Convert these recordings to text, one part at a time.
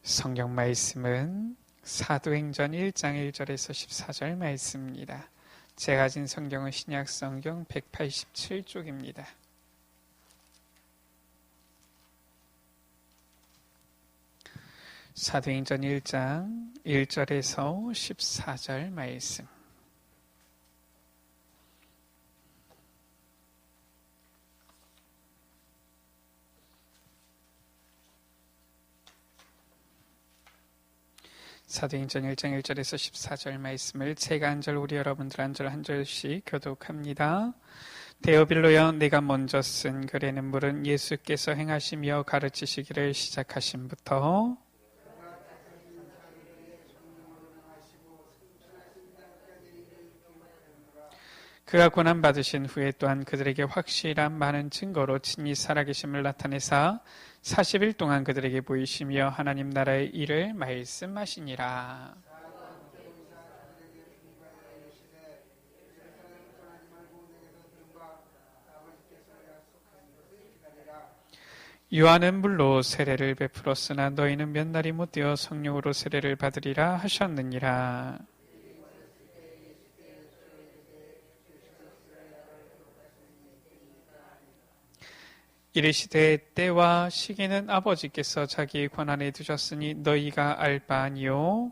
성경 말씀은 사도행전 1장 1절에서 14절 말씀입니다. 제가 가진 성경은 신약 성경 187쪽입니다. 사도행전 1장 1절에서 14절 말씀. 사도행전 1장 1절에서 14절 말씀을 제가 한 절, 우리 여러분들 한 절 한 절씩 교독합니다. 데오빌로여, 내가 먼저 쓴 글에는 물은 예수께서 행하시며 가르치시기를 시작하심부터 그가 고난받으신 후에 또한 그들에게 확실한 많은 증거로 친히 살아계심을 나타내사 40일 동안 그들에게 보이시며 하나님 나라의 일을 말씀하시니라. 요한은 물로 세례를 베풀었으나 너희는 몇 날이 못되어 성령으로 세례를 받으리라 하셨느니라. 이르시되 때와 시기는 아버지께서 자기 권한에 두셨으니 너희가 알 바 아니요.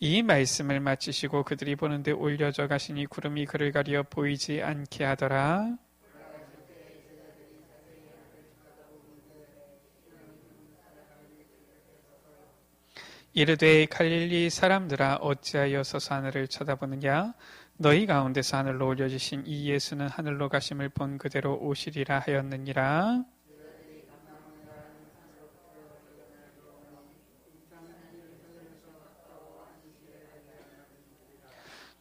이 말씀을 마치시고 그들이 보는데 올려져 가시니 구름이 그를 가리어 보이지 않게 하더라. 이르되 갈릴리 사람들아 어찌하여 서서 하늘을 쳐다보느냐. 너희 가운데서 하늘로 올려지신 이 예수는 하늘로 가심을 본 그대로 오시리라 하였느니라.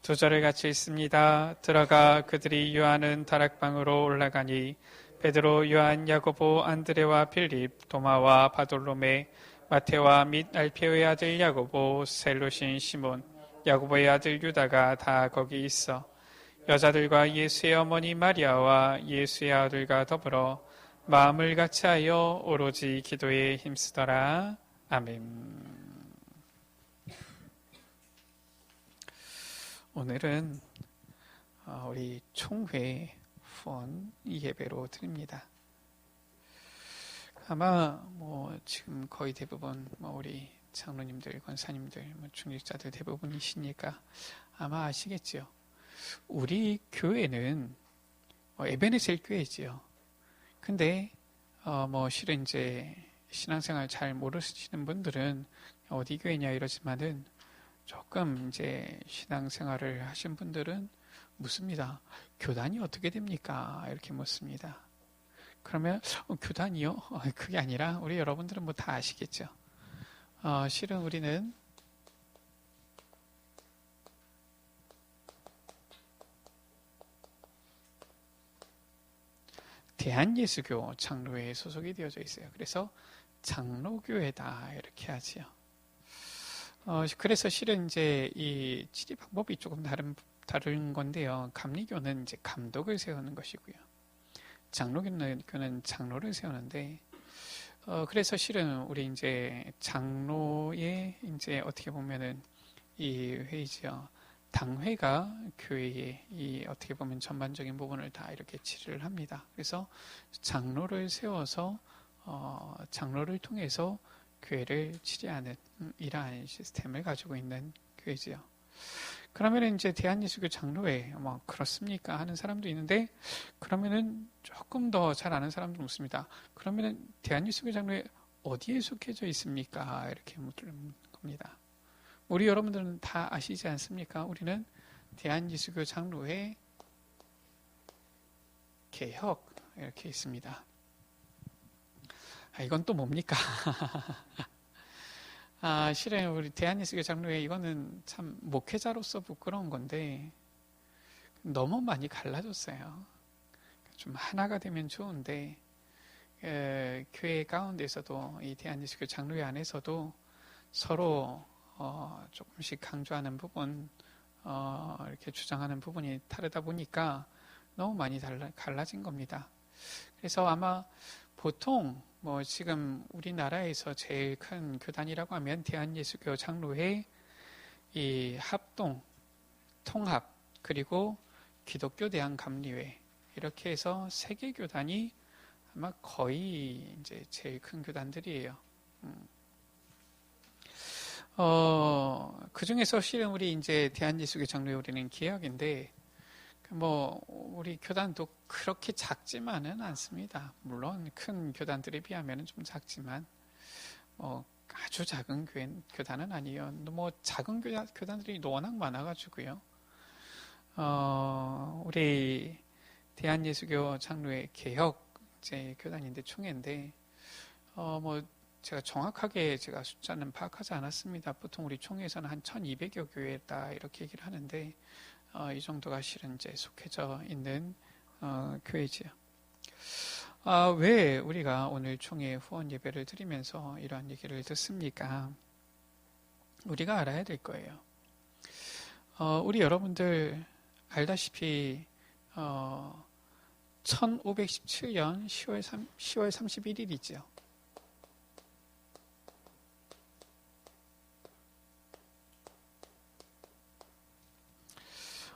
두 절을 같이 읽습니다. 들어가 그들이 요한은 다락방으로 올라가니 베드로, 요한, 야고보, 안드레와 빌립, 도마와 바돌로메, 마테와 및 알페오의 아들 야고보, 셀로신 시몬, 야고보의 아들 유다가 다 거기 있어 여자들과 예수의 어머니 마리아와 예수의 아들과 더불어 마음을 같이하여 오로지 기도에 힘쓰더라. 아멘. 오늘은 우리 총회 후원 예배로 드립니다. 아마 지금 거의 대부분 우리 장로님들, 권사님들, 중직자들 대부분이시니까 아마 아시겠죠. 우리 교회는 에베네셀 교회지요. 근데 실은 이제 신앙생활 잘 모르시는 분들은 어디 교회냐 이러지만은 조금 이제 신앙생활을 하신 분들은 묻습니다. 교단이 어떻게 됩니까? 이렇게 묻습니다. 그러면 교단이요? 그게 아니라 우리 여러분들은 다 아시겠죠. 실은 우리는 대한예수교 장로회에 소속이 되어져 있어요. 그래서 장로교회다 이렇게 하지요. 그래서 실은 이제 이 치리 방법이 조금 다른 건데요. 감리교는 이제 감독을 세우는 것이고요. 장로교는 장로를 세우는데, 그래서 실은 우리 이제 장로의 이제 어떻게 보면은 이 회의죠. 당회가 교회의 이 어떻게 보면 전반적인 부분을 다 이렇게 치료를 합니다. 그래서 장로를 세워서 장로를 통해서 교회를 치리하는 이러한 시스템을 가지고 있는 교회지요. 그러면은 이제 대한예수교 장로회 그렇습니까 하는 사람도 있는데, 그러면은 조금 더 잘 아는 사람도 묻습니다. 그러면은 대한예수교 장로회 어디에 속해져 있습니까? 이렇게 묻는 겁니다. 우리 여러분들은 다 아시지 않습니까? 우리는 대한예수교 장로회 개혁 이렇게 있습니다. 이건 또 뭡니까? 실은 우리 대한예수교 장로회 이거는 참 목회자로서 부끄러운 건데 너무 많이 갈라졌어요. 좀 하나가 되면 좋은데 교회 가운데서도 이 대한예수교 장로회 안에서도 서로 조금씩 강조하는 부분 이렇게 주장하는 부분이 다르다 보니까 너무 많이 갈라진 겁니다. 그래서 아마 보통 뭐 지금 우리나라에서 제일 큰 교단이라고 하면 대한예수교 장로회, 이 합동, 통합, 그리고 기독교 대한감리회 이렇게 해서 세 개 교단이 아마 거의 이제 제일 큰 교단들이에요. 그 중에서 실은 우리 이제 대한예수교 장로회 우리는 개혁인데, 뭐 우리 교단도 그렇게 작지만은 않습니다. 물론 큰 교단들에 비하면 좀 작지만 뭐 아주 작은 교단은 아니에요. 뭐 작은 교단들이 워낙 많아가지고요. 우리 대한예수교 장로회 개혁 제 교단인데 총회인데 뭐 제가 정확하게 제가 숫자는 파악하지 않았습니다. 보통 우리 총회에서는 한 1200여 교회다 이렇게 얘기를 하는데 이 정도가 실은 이제 속해져 있는 교회지요. 왜 우리가 오늘 총회 후원 예배를 드리면서 이러한 얘기를 듣습니까? 우리가 알아야 될 거예요. 우리 여러분들 알다시피 1517년 10월 31일이지요.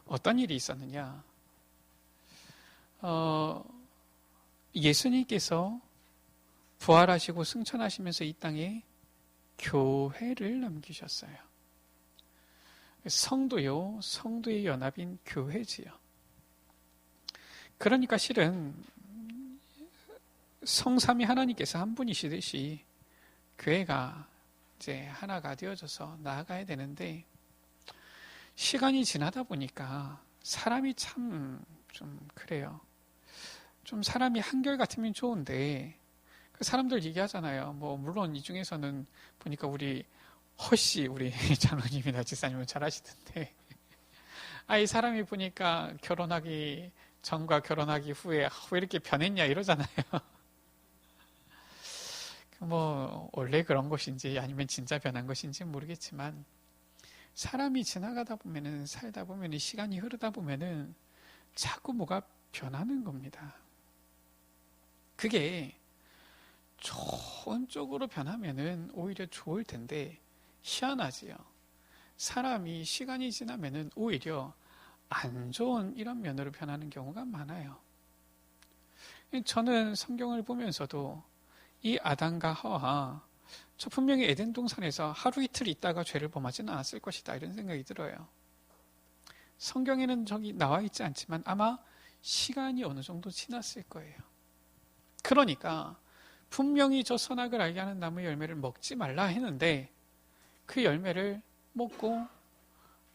어떤 일이 있었느냐? 예수님께서 부활하시고 승천하시면서 이 땅에 교회를 남기셨어요. 성도요, 성도의 연합인 교회지요. 그러니까 실은 성삼위 하나님께서 한 분이시듯이 교회가 이제 하나가 되어져서 나아가야 되는데, 시간이 지나다 보니까 사람이 참 좀 그래요. 좀 사람이 한결같으면 좋은데, 그 사람들 얘기하잖아요. 뭐 물론 이 중에서는 보니까 우리 허씨 우리 장로님이나 지사님은 잘 아시던데, 이 사람이 보니까 결혼하기 전과 결혼하기 후에 왜 이렇게 변했냐 이러잖아요. 뭐 원래 그런 것인지 아니면 진짜 변한 것인지 모르겠지만, 사람이 지나가다 보면은, 살다 보면은, 시간이 흐르다 보면은 자꾸 뭐가 변하는 겁니다. 그게 좋은 쪽으로 변하면은 오히려 좋을 텐데, 희한하지요. 사람이 시간이 지나면은 오히려 안 좋은 이런 면으로 변하는 경우가 많아요. 저는 성경을 보면서도 이 아담과 하와, 저 분명히 에덴 동산에서 하루 이틀 있다가 죄를 범하지는 않았을 것이다 이런 생각이 들어요. 성경에는 저기 나와 있지 않지만 아마 시간이 어느 정도 지났을 거예요. 그러니까 분명히 저 선악을 알게 하는 나무의 열매를 먹지 말라 했는데 그 열매를 먹고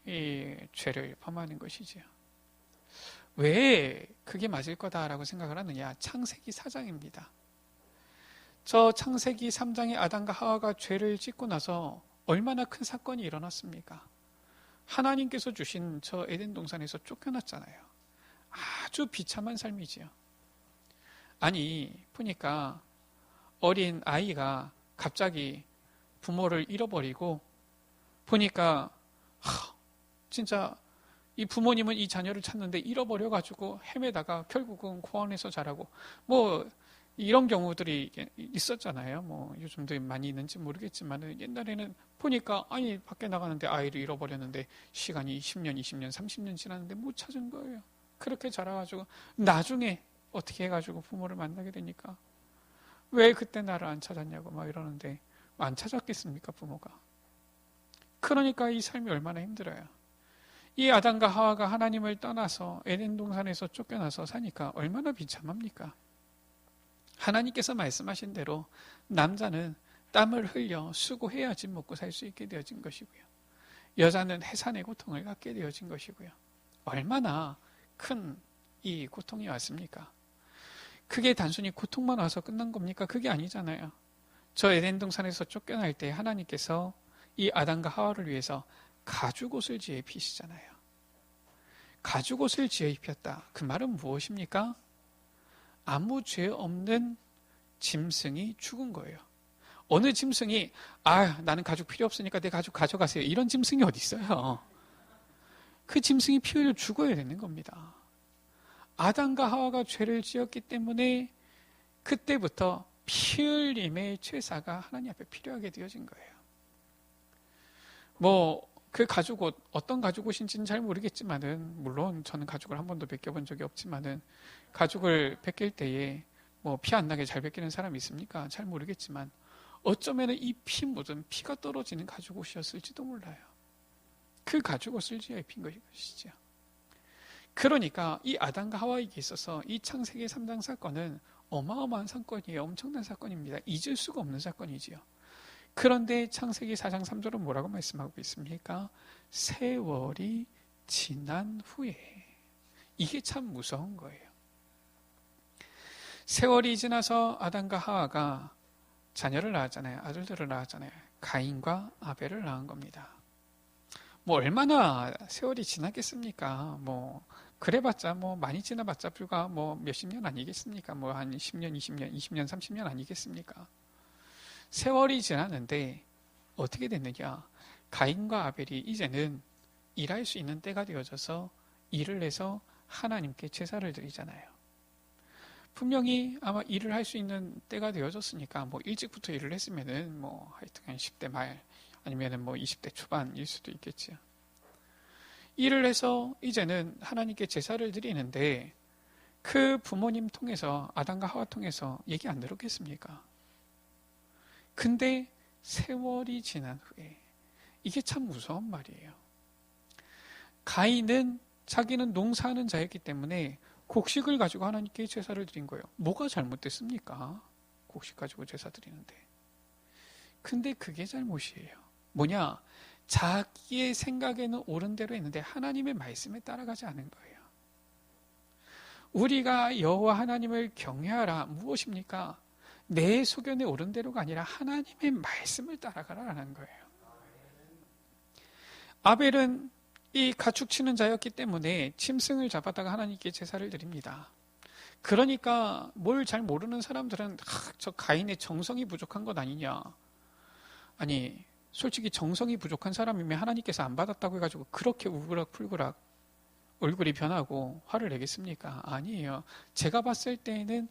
이 죄를 범하는 것이지요. 왜 그게 맞을 거다라고 생각을 하느냐? 창세기 4장입니다. 저 창세기 3장의 아담과 하와가 죄를 짓고 나서 얼마나 큰 사건이 일어났습니까? 하나님께서 주신 저 에덴 동산에서 쫓겨났잖아요. 아주 비참한 삶이지요. 아니, 보니까 어린 아이가 갑자기 부모를 잃어버리고, 보니까 진짜 이 부모님은 이 자녀를 찾는데 잃어버려가지고 헤매다가 결국은 고아원에서 자라고, 뭐 이런 경우들이 있었잖아요. 뭐 요즘도 많이 있는지 모르겠지만 옛날에는 보니까 밖에 나가는데 아이를 잃어버렸는데 시간이 10년, 20년, 30년 지났는데 못 찾은 거예요. 그렇게 자라가지고 나중에 어떻게 해가지고 부모를 만나게 되니까 왜 그때 나를 안 찾았냐고 막 이러는데, 안 찾았겠습니까, 부모가? 그러니까 이 삶이 얼마나 힘들어요. 이 아담과 하와가 하나님을 떠나서 에덴 동산에서 쫓겨나서 사니까 얼마나 비참합니까? 하나님께서 말씀하신 대로 남자는 땀을 흘려 수고해야지 먹고 살 수 있게 되어진 것이고요. 여자는 해산의 고통을 갖게 되어진 것이고요. 얼마나 큰 이 고통이 왔습니까? 그게 단순히 고통만 와서 끝난 겁니까? 그게 아니잖아요. 저 에덴 동산에서 쫓겨날 때 하나님께서 이 아담과 하와를 위해서 가죽옷을 지어 입히시잖아요. 가죽옷을 지어 입혔다. 그 말은 무엇입니까? 아무 죄 없는 짐승이 죽은 거예요. 어느 짐승이 나는 가죽 필요 없으니까 내 가죽 가져가세요, 이런 짐승이 어디 있어요? 그 짐승이 피 흘려 죽어야 되는 겁니다. 아담과 하와가 죄를 지었기 때문에 그때부터 피 흘림의 제사가 하나님 앞에 필요하게 되어진 거예요. 그 가죽 옷, 어떤 가죽 옷인지는 잘 모르겠지만은, 물론 저는 가죽을 한 번도 벗겨본 적이 없지만은, 가죽을 벗길 때에 피 안 나게 잘 벗기는 사람이 있습니까? 잘 모르겠지만, 어쩌면은 이 피 묻은 피가 떨어지는 가죽 옷이었을지도 몰라요. 그 가죽 옷을 지어 입힌 것이죠. 그러니까 이 아담과 하와에게 있어서 이 창세기 3장 사건은 어마어마한 사건이에요. 엄청난 사건입니다. 잊을 수가 없는 사건이지요. 그런데 창세기 4장 3절은 뭐라고 말씀하고 있습니까? 세월이 지난 후에. 이게 참 무서운 거예요. 세월이 지나서 아담과 하와가 자녀를 낳았잖아요. 아들들을 낳았잖아요. 가인과 아벨을 낳은 겁니다. 얼마나 세월이 지났겠습니까? 그래봤자 많이 지나봤자 불과 몇십 년 아니겠습니까? 한 10년, 20년, 20년, 30년 아니겠습니까? 세월이 지났는데 어떻게 됐느냐? 가인과 아벨이 이제는 일할 수 있는 때가 되어져서 일을 해서 하나님께 제사를 드리잖아요. 분명히 아마 일을 할 수 있는 때가 되어졌으니까 일찍부터 일을 했으면은 하여튼 10대 말 아니면은 20대 초반일 수도 있겠지요. 일을 해서 이제는 하나님께 제사를 드리는데 그 부모님 통해서 아담과 하와 통해서 얘기 안 들었겠습니까? 근데 세월이 지난 후에 이게 참 무서운 말이에요. 가인은 자기는 농사하는 자였기 때문에 곡식을 가지고 하나님께 제사를 드린 거예요. 뭐가 잘못됐습니까? 곡식 가지고 제사 드리는데. 근데 그게 잘못이에요. 뭐냐? 자기의 생각에는 옳은 대로 했는데 하나님의 말씀에 따라가지 않은 거예요. 우리가 여호와 하나님을 경외하라. 무엇입니까? 내 소견에 옳은 대로가 아니라 하나님의 말씀을 따라가라라는 거예요. 아벨은 이 가축 치는 자였기 때문에 짐승을 잡아다가 하나님께 제사를 드립니다. 그러니까 뭘 잘 모르는 사람들은 저 가인의 정성이 부족한 것 아니냐. 아니 솔직히 정성이 부족한 사람이면 하나님께서 안 받았다고 해가지고 그렇게 우그락풀그락 얼굴이 변하고 화를 내겠습니까? 아니에요. 제가 봤을 때에는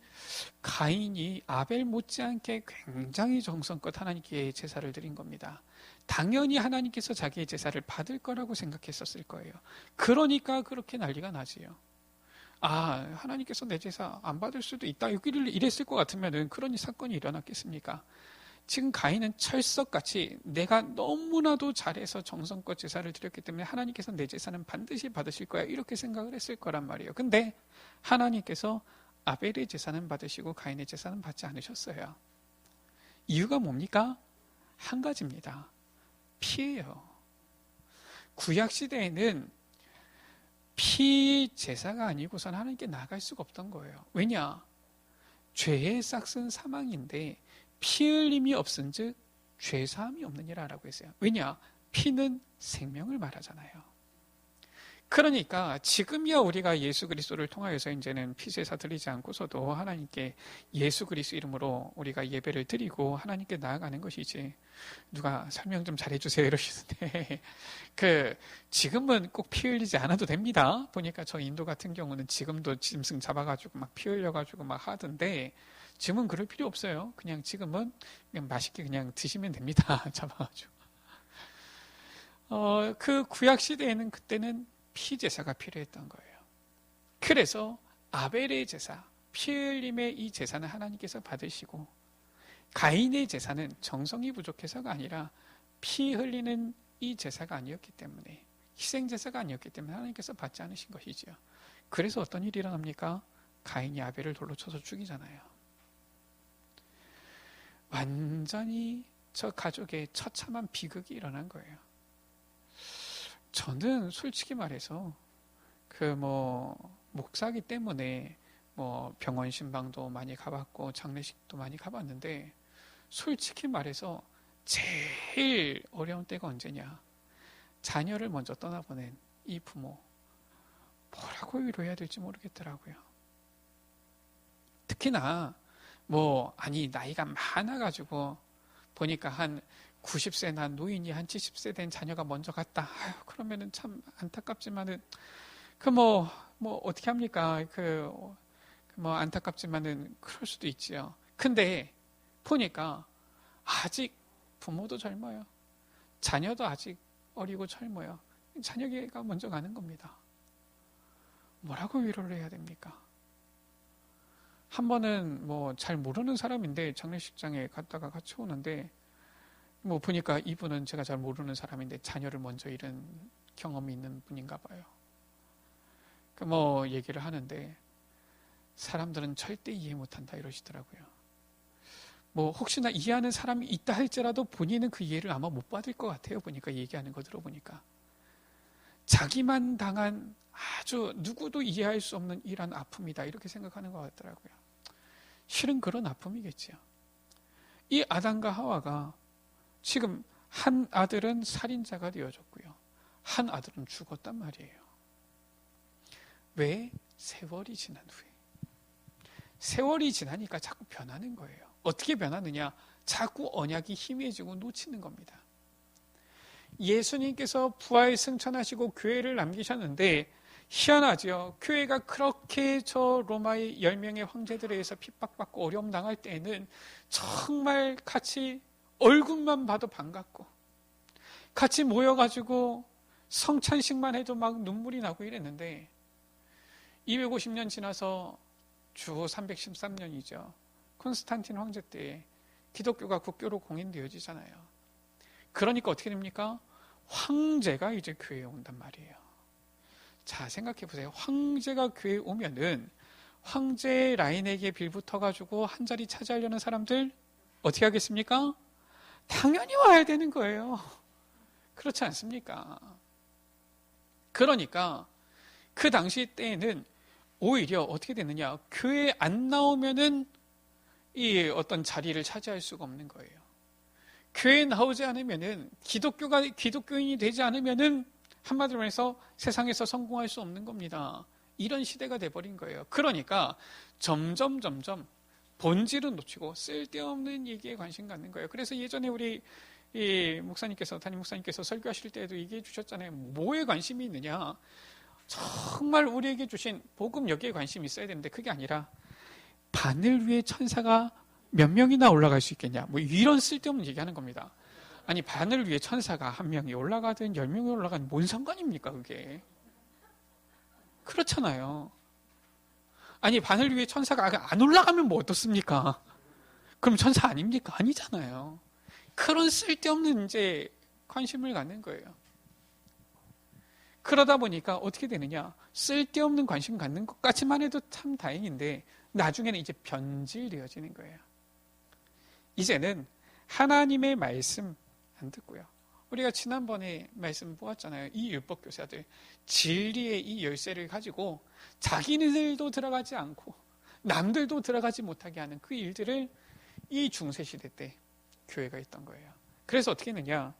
가인이 아벨 못지않게 굉장히 정성껏 하나님께 제사를 드린 겁니다. 당연히 하나님께서 자기의 제사를 받을 거라고 생각했었을 거예요. 그러니까 그렇게 난리가 나지요. 하나님께서 내 제사 안 받을 수도 있다. 이랬을 것 같으면 그런 사건이 일어났겠습니까? 지금 가인은 철석같이 내가 너무나도 잘해서 정성껏 제사를 드렸기 때문에 하나님께서 내 제사는 반드시 받으실 거야. 이렇게 생각을 했을 거란 말이에요. 근데 하나님께서 아벨의 제사는 받으시고 가인의 제사는 받지 않으셨어요. 이유가 뭡니까? 한 가지입니다. 피예요. 구약시대에는 피 제사가 아니고선 하나님께 나갈 수가 없던 거예요. 왜냐? 죄의 싹은 사망인데 피 흘림이 없은즉 죄사함이 없느니라 라고 했어요. 왜냐? 피는 생명을 말하잖아요. 그러니까 지금이야 우리가 예수 그리스도를 통하여서 이제는 피제사 드리지 않고서도 하나님께 예수 그리스도 이름으로 우리가 예배를 드리고 하나님께 나아가는 것이지. 누가 설명 좀 잘해주세요 이러시는데 지금은 꼭 피 흘리지 않아도 됩니다. 보니까 저 인도 같은 경우는 지금도 짐승 잡아가지고 막 피 흘려가지고 막 하던데 지금은 그럴 필요 없어요. 그냥 지금은 그냥 맛있게 그냥 드시면 됩니다. 잡아가지고. 그 구약 시대에는 그때는 피 제사가 필요했던 거예요. 그래서 아벨의 제사, 피 흘림의 이 제사는 하나님께서 받으시고 가인의 제사는 정성이 부족해서가 아니라 피 흘리는 이 제사가 아니었기 때문에 희생 제사가 아니었기 때문에 하나님께서 받지 않으신 것이지요. 그래서 어떤 일이 일어납니까? 가인이 아벨을 돌로 쳐서 죽이잖아요. 완전히 저 가족의 처참한 비극이 일어난 거예요. 저는 솔직히 말해서 목사기 때문에 병원 신방도 많이 가봤고 장례식도 많이 가봤는데 솔직히 말해서 제일 어려운 때가 언제냐? 자녀를 먼저 떠나보낸 이 부모. 뭐라고 위로해야 될지 모르겠더라고요. 특히나 나이가 많아가지고 보니까 한 90세나 노인이 한 70세 된 자녀가 먼저 갔다. 아유, 그러면은 참 안타깝지만은 어떻게 합니까? 안타깝지만은 그럴 수도 있지요. 근데 보니까 아직 부모도 젊어요. 자녀도 아직 어리고 젊어요. 자녀가 먼저 가는 겁니다. 뭐라고 위로를 해야 됩니까? 한 번은 잘 모르는 사람인데 장례식장에 갔다가 같이 오는데 보니까 이분은 제가 잘 모르는 사람인데 자녀를 먼저 잃은 경험이 있는 분인가 봐요. 얘기를 하는데 사람들은 절대 이해 못한다 이러시더라고요. 혹시나 이해하는 사람이 있다 할지라도 본인은 그 이해를 아마 못 받을 것 같아요. 보니까 얘기하는 거 들어보니까. 자기만 당한 아주 누구도 이해할 수 없는 이런 아픔이다 이렇게 생각하는 것 같더라고요. 실은 그런 아픔이겠지요. 이 아담과 하와가 지금 한 아들은 살인자가 되어졌고요. 한 아들은 죽었단 말이에요. 왜? 세월이 지난 후에. 세월이 지나니까 자꾸 변하는 거예요. 어떻게 변하느냐? 자꾸 언약이 희미해지고 놓치는 겁니다. 예수님께서 부활 승천하시고 교회를 남기셨는데 희한하죠. 교회가 그렇게 저 로마의 10명의 황제들에 의해서 핍박받고 어려움 당할 때에는 정말 같이 얼굴만 봐도 반갑고 같이 모여가지고 성찬식만 해도 막 눈물이 나고 이랬는데 250년 지나서 주 313년이죠. 콘스탄틴 황제 때 기독교가 국교로 공인되어지잖아요. 그러니까 어떻게 됩니까? 황제가 이제 교회에 온단 말이에요. 자, 생각해 보세요. 황제가 교회에 오면은 황제 라인에게 빌붙어가지고 한 자리 차지하려는 사람들 어떻게 하겠습니까? 당연히 와야 되는 거예요. 그렇지 않습니까? 그러니까 그 당시 때에는 오히려 어떻게 됐느냐? 교회에 안 나오면은 이 어떤 자리를 차지할 수가 없는 거예요. 교회에 나오지 않으면은 기독교인이 되지 않으면은 한마디로 해서 세상에서 성공할 수 없는 겁니다. 이런 시대가 돼버린 거예요. 그러니까 점점 본질은 놓치고 쓸데없는 얘기에 관심 갖는 거예요. 그래서 예전에 우리 담임 목사님께서 설교하실 때에도 얘기해 주셨잖아요. 뭐에 관심이 있느냐? 정말 우리에게 주신 복음 여기에 관심이 있어야 되는데 그게 아니라 바늘 위에 천사가 몇 명이나 올라갈 수 있겠냐? 이런 쓸데없는 얘기하는 겁니다. 아니 바늘 위에 천사가 한 명이 올라가든 10명이 올라가든 뭔 상관입니까 그게? 그렇잖아요. 아니 바늘 위에 천사가 안 올라가면 뭐 어떻습니까? 그럼 천사 아닙니까? 아니잖아요. 그런 쓸데없는 이제 관심을 갖는 거예요. 그러다 보니까 어떻게 되느냐? 쓸데없는 관심 갖는 것까지만 해도 참 다행인데 나중에는 이제 변질되어지는 거예요. 이제는 하나님의 말씀 안 듣고요. 우리가 지난번에 말씀 보았잖아요. 이 율법 교사들 진리의 이 열쇠를 가지고 자기네들도 들어가지 않고 남들도 들어가지 못하게 하는 그 일들을 이 중세시대 때 교회가 했던 거예요. 그래서 어떻게 했느냐?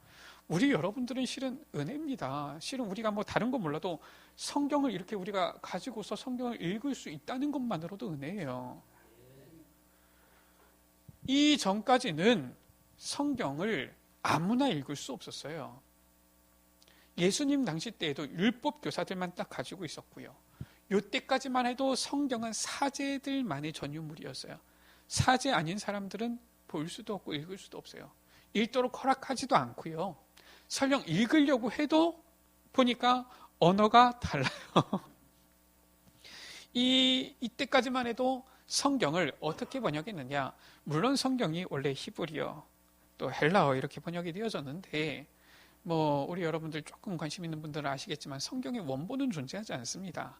우리 여러분들은 실은 은혜입니다. 실은 우리가 다른 건 몰라도 성경을 이렇게 우리가 가지고서 성경을 읽을 수 있다는 것만으로도 은혜예요. 이 전까지는 성경을 아무나 읽을 수 없었어요. 예수님 당시 때에도 율법 교사들만 딱 가지고 있었고요. 이때까지만 해도 성경은 사제들만의 전유물이었어요. 사제 아닌 사람들은 볼 수도 없고 읽을 수도 없어요. 읽도록 허락하지도 않고요. 설령 읽으려고 해도 보니까 언어가 달라요. 이때까지만 해도 성경을 어떻게 번역했느냐? 물론 성경이 원래 히브리어, 또 헬라어 이렇게 번역이 되어졌는데 우리 여러분들 조금 관심 있는 분들은 아시겠지만 성경의 원본은 존재하지 않습니다.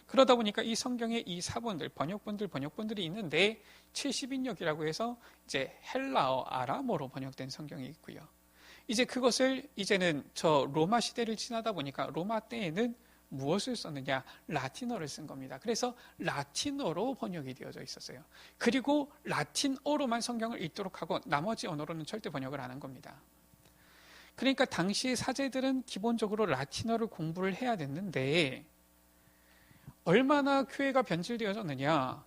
그러다 보니까 이 성경의 이 사본들, 번역본들이 있는데 70인역이라고 해서 이제 헬라어, 아람어로 번역된 성경이 있고요. 이제 그것을 이제는 저 로마 시대를 지나다 보니까 로마 때에는 무엇을 썼느냐? 라틴어를 쓴 겁니다. 그래서 라틴어로 번역이 되어져 있었어요. 그리고 라틴어로만 성경을 읽도록 하고 나머지 언어로는 절대 번역을 안 한 겁니다. 그러니까 당시 사제들은 기본적으로 라틴어를 공부를 해야 됐는데 얼마나 교회가 변질되어졌느냐?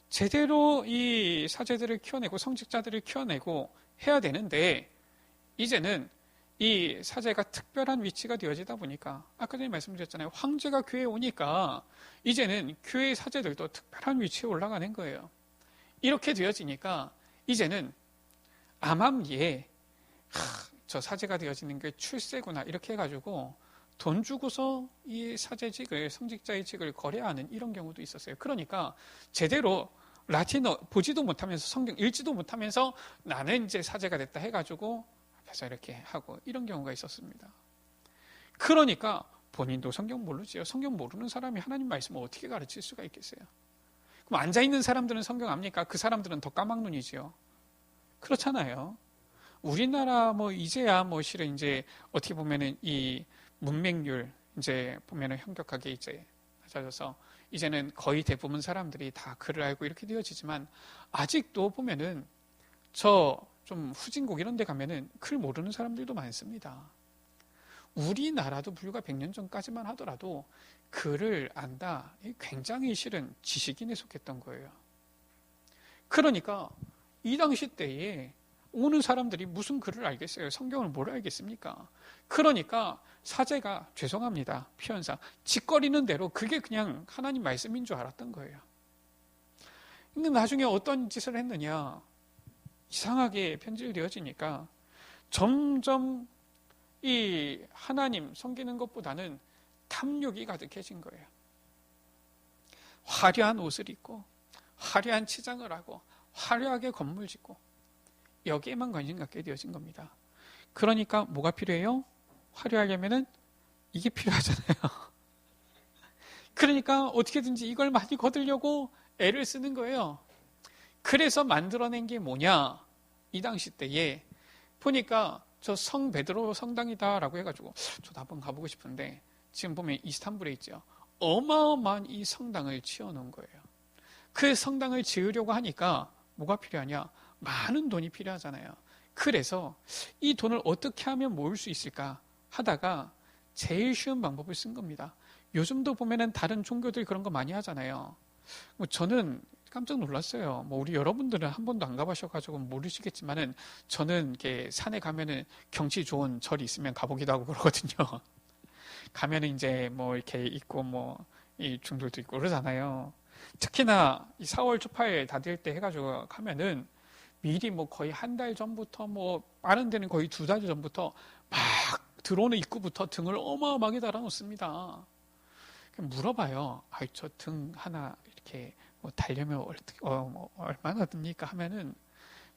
제대로 이 사제들을 키워내고 성직자들을 키워내고 해야 되는데 이제는 이 사제가 특별한 위치가 되어지다 보니까 아까 전에 말씀드렸잖아요. 황제가 교회에 오니까 이제는 교회 사제들도 특별한 위치에 올라가는 거예요. 이렇게 되어지니까 이제는 암암리에 저 사제가 되어지는 게 출세구나 이렇게 해가지고 돈 주고서 이 사제직을 성직자의 직을 거래하는 이런 경우도 있었어요. 그러니까 제대로 라틴어 보지도 못하면서 성경 읽지도 못하면서 나는 이제 사제가 됐다 해가지고 앞에서 이렇게 하고 이런 경우가 있었습니다. 그러니까 본인도 성경 모르지요. 성경 모르는 사람이 하나님 말씀을 어떻게 가르칠 수가 있겠어요? 그럼 앉아있는 사람들은 성경 압니까? 그 사람들은 더 까막눈이지요. 그렇잖아요. 우리나라 이제야 실은 이제 어떻게 보면은 이 문맹률 이제 보면은 현격하게 이제 낮아져서 이제는 거의 대부분 사람들이 다 글을 알고 이렇게 되어지지만 아직도 보면은 저 좀 후진국 이런 데 가면은 글 모르는 사람들도 많습니다. 우리나라도 불과 100년 전까지만 하더라도 글을 안다. 굉장히 실은 지식인에 속했던 거예요. 그러니까 이 당시 때에 오는 사람들이 무슨 글을 알겠어요? 성경을 뭘 알겠습니까? 그러니까 사제가 죄송합니다. 표현상 짓거리는 대로 그게 그냥 하나님 말씀인 줄 알았던 거예요. 근데 나중에 어떤 짓을 했느냐? 이상하게 편질되어지니까 점점 이 하나님 섬기는 것보다는 탐욕이 가득해진 거예요. 화려한 옷을 입고 화려한 치장을 하고 화려하게 건물 짓고 여기에만 관심 갖게 되어진 겁니다. 그러니까 뭐가 필요해요? 화려하려면은 이게 필요하잖아요. 그러니까 어떻게든지 이걸 많이 거두려고 애를 쓰는 거예요. 그래서 만들어낸 게 뭐냐? 이 당시 때에 보니까 저 성 베드로 성당이다라고 해가지고 저도 한번 가보고 싶은데 지금 보면 이스탄불에 있죠. 어마어마한 이 성당을 지어놓은 거예요. 그 성당을 지으려고 하니까 뭐가 필요하냐? 많은 돈이 필요하잖아요. 그래서 이 돈을 어떻게 하면 모을 수 있을까 하다가 제일 쉬운 방법을 쓴 겁니다. 요즘도 보면은 다른 종교들 그런 거 많이 하잖아요. 저는 깜짝 놀랐어요. 우리 여러분들은 한 번도 안 가보셔가지고 모르시겠지만은 저는 이렇게 산에 가면은 경치 좋은 절이 있으면 가보기도 하고 그러거든요. 가면은 이제 이렇게 있고 이 중들도 있고 그러잖아요. 특히나 이 4월 초파일 다들 때 해가지고 가면은 미리 거의 한 달 전부터 빠른 데는 거의 2달 전부터 막 들어오는 입구부터 등을 어마어마하게 달아놓습니다. 물어봐요. 저 등 하나 이렇게 달려면 얼마나 듭니까? 하면은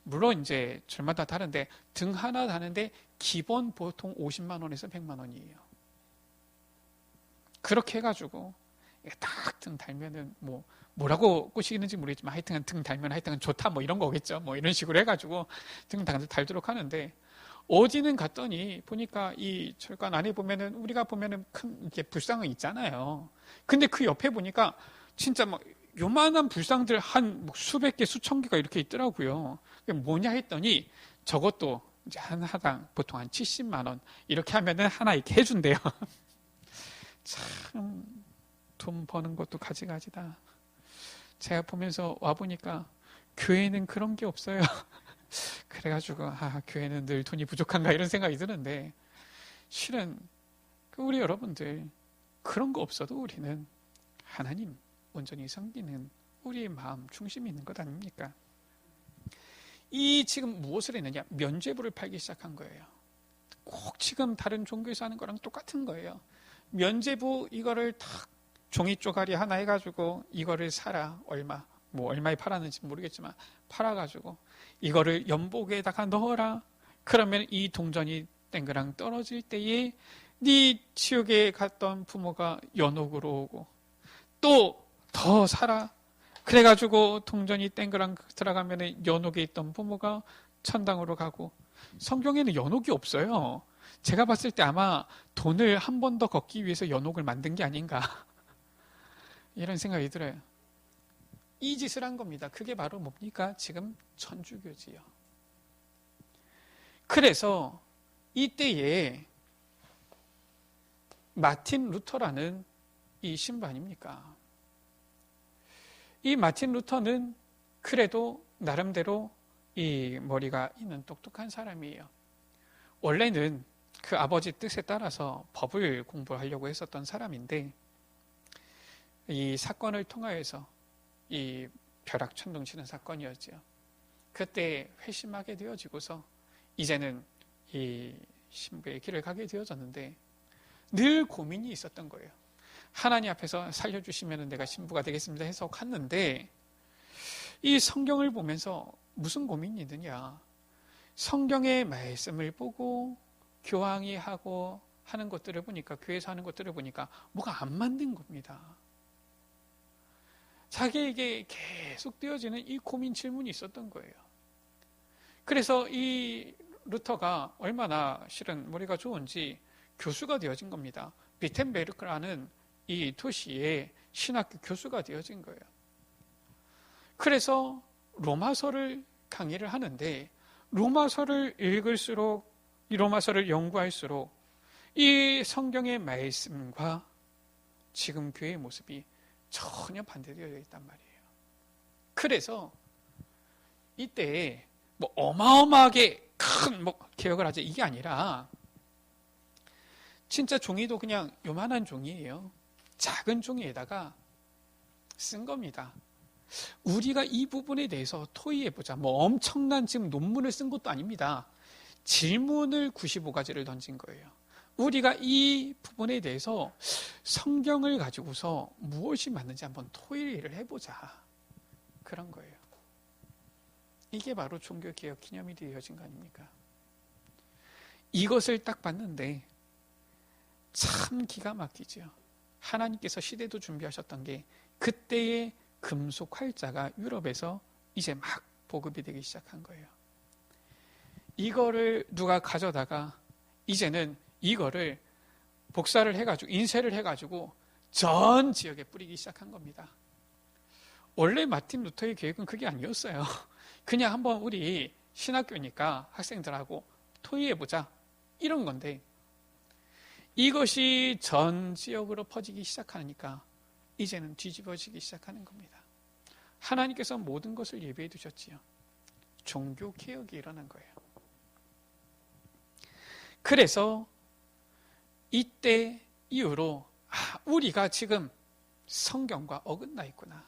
물론 이제 절마다 다른데 등 하나 다는데 기본 보통 50만 원에서 100만 원이에요. 그렇게 해가지고 딱 등 달면은 뭐라고 꼬시는지 모르겠지만 하여튼 등 달면 하여튼 좋다 이런 거겠죠. 이런 식으로 해가지고 등 달도록 하는데 어디는 갔더니 보니까 이 철관 안에 보면은 우리가 보면은 큰 이렇게 불상은 있잖아요. 근데 그 옆에 보니까 진짜 요만한 불상들 한 수백 개 수천 개가 이렇게 있더라고요. 뭐냐 했더니 저것도 이제 한 하당 보통 한 70만 원 이렇게 하면은 하나 이렇게 해준대요. 참 돈 버는 것도 가지가지다. 제가 보면서 와 보니까 교회는 그런 게 없어요. 그래가지고 교회는 늘 돈이 부족한가 이런 생각이 드는데 실은 우리 여러분들 그런 거 없어도 우리는 하나님 온전히 섬기는 우리의 마음 중심이 있는 것 아닙니까? 이 지금 무엇을 했느냐? 면죄부를 팔기 시작한 거예요. 꼭 지금 다른 종교에서 하는 거랑 똑같은 거예요. 면죄부 이거를 탁 종이 쪼가리 하나 해가지고 이거를 사라 얼마에 팔았는지 모르겠지만 팔아가지고 이거를 연복에다가 넣어라. 그러면 이 동전이 땡그랑 떨어질 때에 네 지옥에 갔던 부모가 연옥으로 오고 또 더 사라. 그래가지고 동전이 땡그랑 들어가면 연옥에 있던 부모가 천당으로 가고 성경에는 연옥이 없어요. 제가 봤을 때 아마 돈을 한 번 더 걷기 위해서 연옥을 만든 게 아닌가 이런 생각이 들어요. 이 짓을 한 겁니다. 그게 바로 뭡니까? 지금 천주교지요. 그래서 이때에 마틴 루터라는 이 신부아닙니까? 이 마틴 루터는 그래도 나름대로 이 머리가 있는 똑똑한 사람이에요. 원래는 그 아버지 뜻에 따라서 법을 공부하려고 했었던 사람인데 이 사건을 통하여서 이 벼락천둥 치는 사건이었죠. 그때 회심하게 되어지고서 이제는 이 신부의 길을 가게 되어졌는데 늘 고민이 있었던 거예요. 하나님 앞에서 살려주시면 내가 신부가 되겠습니다 해서 갔는데 이 성경을 보면서 무슨 고민이 있느냐. 성경의 말씀을 보고 교황이 하고 하는 것들을 보니까 교회에서 하는 것들을 보니까 뭐가 안 맞는 겁니다. 자기에게 계속 되어지는 이 고민 질문이 있었던 거예요. 그래서 이 루터가 얼마나 실은 머리가 좋은지 교수가 되어진 겁니다. 비텐베르크라는 이 도시의 신학교 교수가 되어진 거예요. 그래서 로마서를 강의를 하는데 로마서를 읽을수록 이 로마서를 연구할수록 이 성경의 말씀과 지금 교회의 모습이 전혀 반대되어 있단 말이에요. 그래서 이때 뭐 어마어마하게 큰 개혁을 하자 이게 아니라 진짜 종이도 그냥 요만한 종이에요. 작은 종이에다가 쓴 겁니다. 우리가 이 부분에 대해서 토의해보자. 뭐 엄청난 지금 논문을 쓴 것도 아닙니다. 질문을 95가지를 던진 거예요. 우리가 이 부분에 대해서 성경을 가지고서 무엇이 맞는지 한번 토의를 해보자. 그런 거예요. 이게 바로 종교개혁 기념일이 되어진 거 아닙니까? 이것을 딱 봤는데 참 기가 막히죠. 하나님께서 시대도 준비하셨던 게 그때의 금속 활자가 유럽에서 이제 막 보급이 되기 시작한 거예요. 이거를 누가 가져다가 이제는 이거를 복사를 해가지고 인쇄를 해가지고 전 지역에 뿌리기 시작한 겁니다. 원래 마틴 루터의 계획은 그게 아니었어요. 그냥 한번 우리 신학교니까 학생들하고 토의해보자 이런 건데 이것이 전 지역으로 퍼지기 시작하니까 이제는 뒤집어지기 시작하는 겁니다. 하나님께서 모든 것을 예비해 두셨지요. 종교 개혁이 일어난 거예요. 그래서 이때 이후로 우리가 지금 성경과 어긋나 있구나.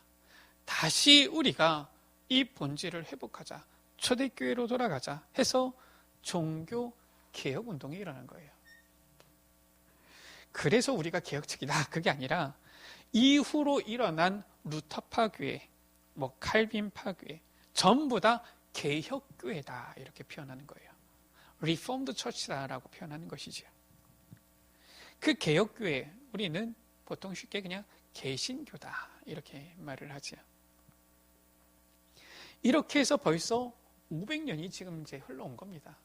다시 우리가 이 본질을 회복하자. 초대교회로 돌아가자 해서 종교 개혁 운동이 일어난 거예요. 그래서 우리가 개혁적이다. 그게 아니라 이후로 일어난 루터파 교회, 칼빈파 교회 전부 다 개혁교회다 이렇게 표현하는 거예요. 리폼드 처치다라고 표현하는 것이죠. 그 개혁교회 우리는 보통 쉽게 그냥 개신교다 이렇게 말을 하죠. 이렇게 해서 벌써 500년이 지금 이제 흘러온 겁니다.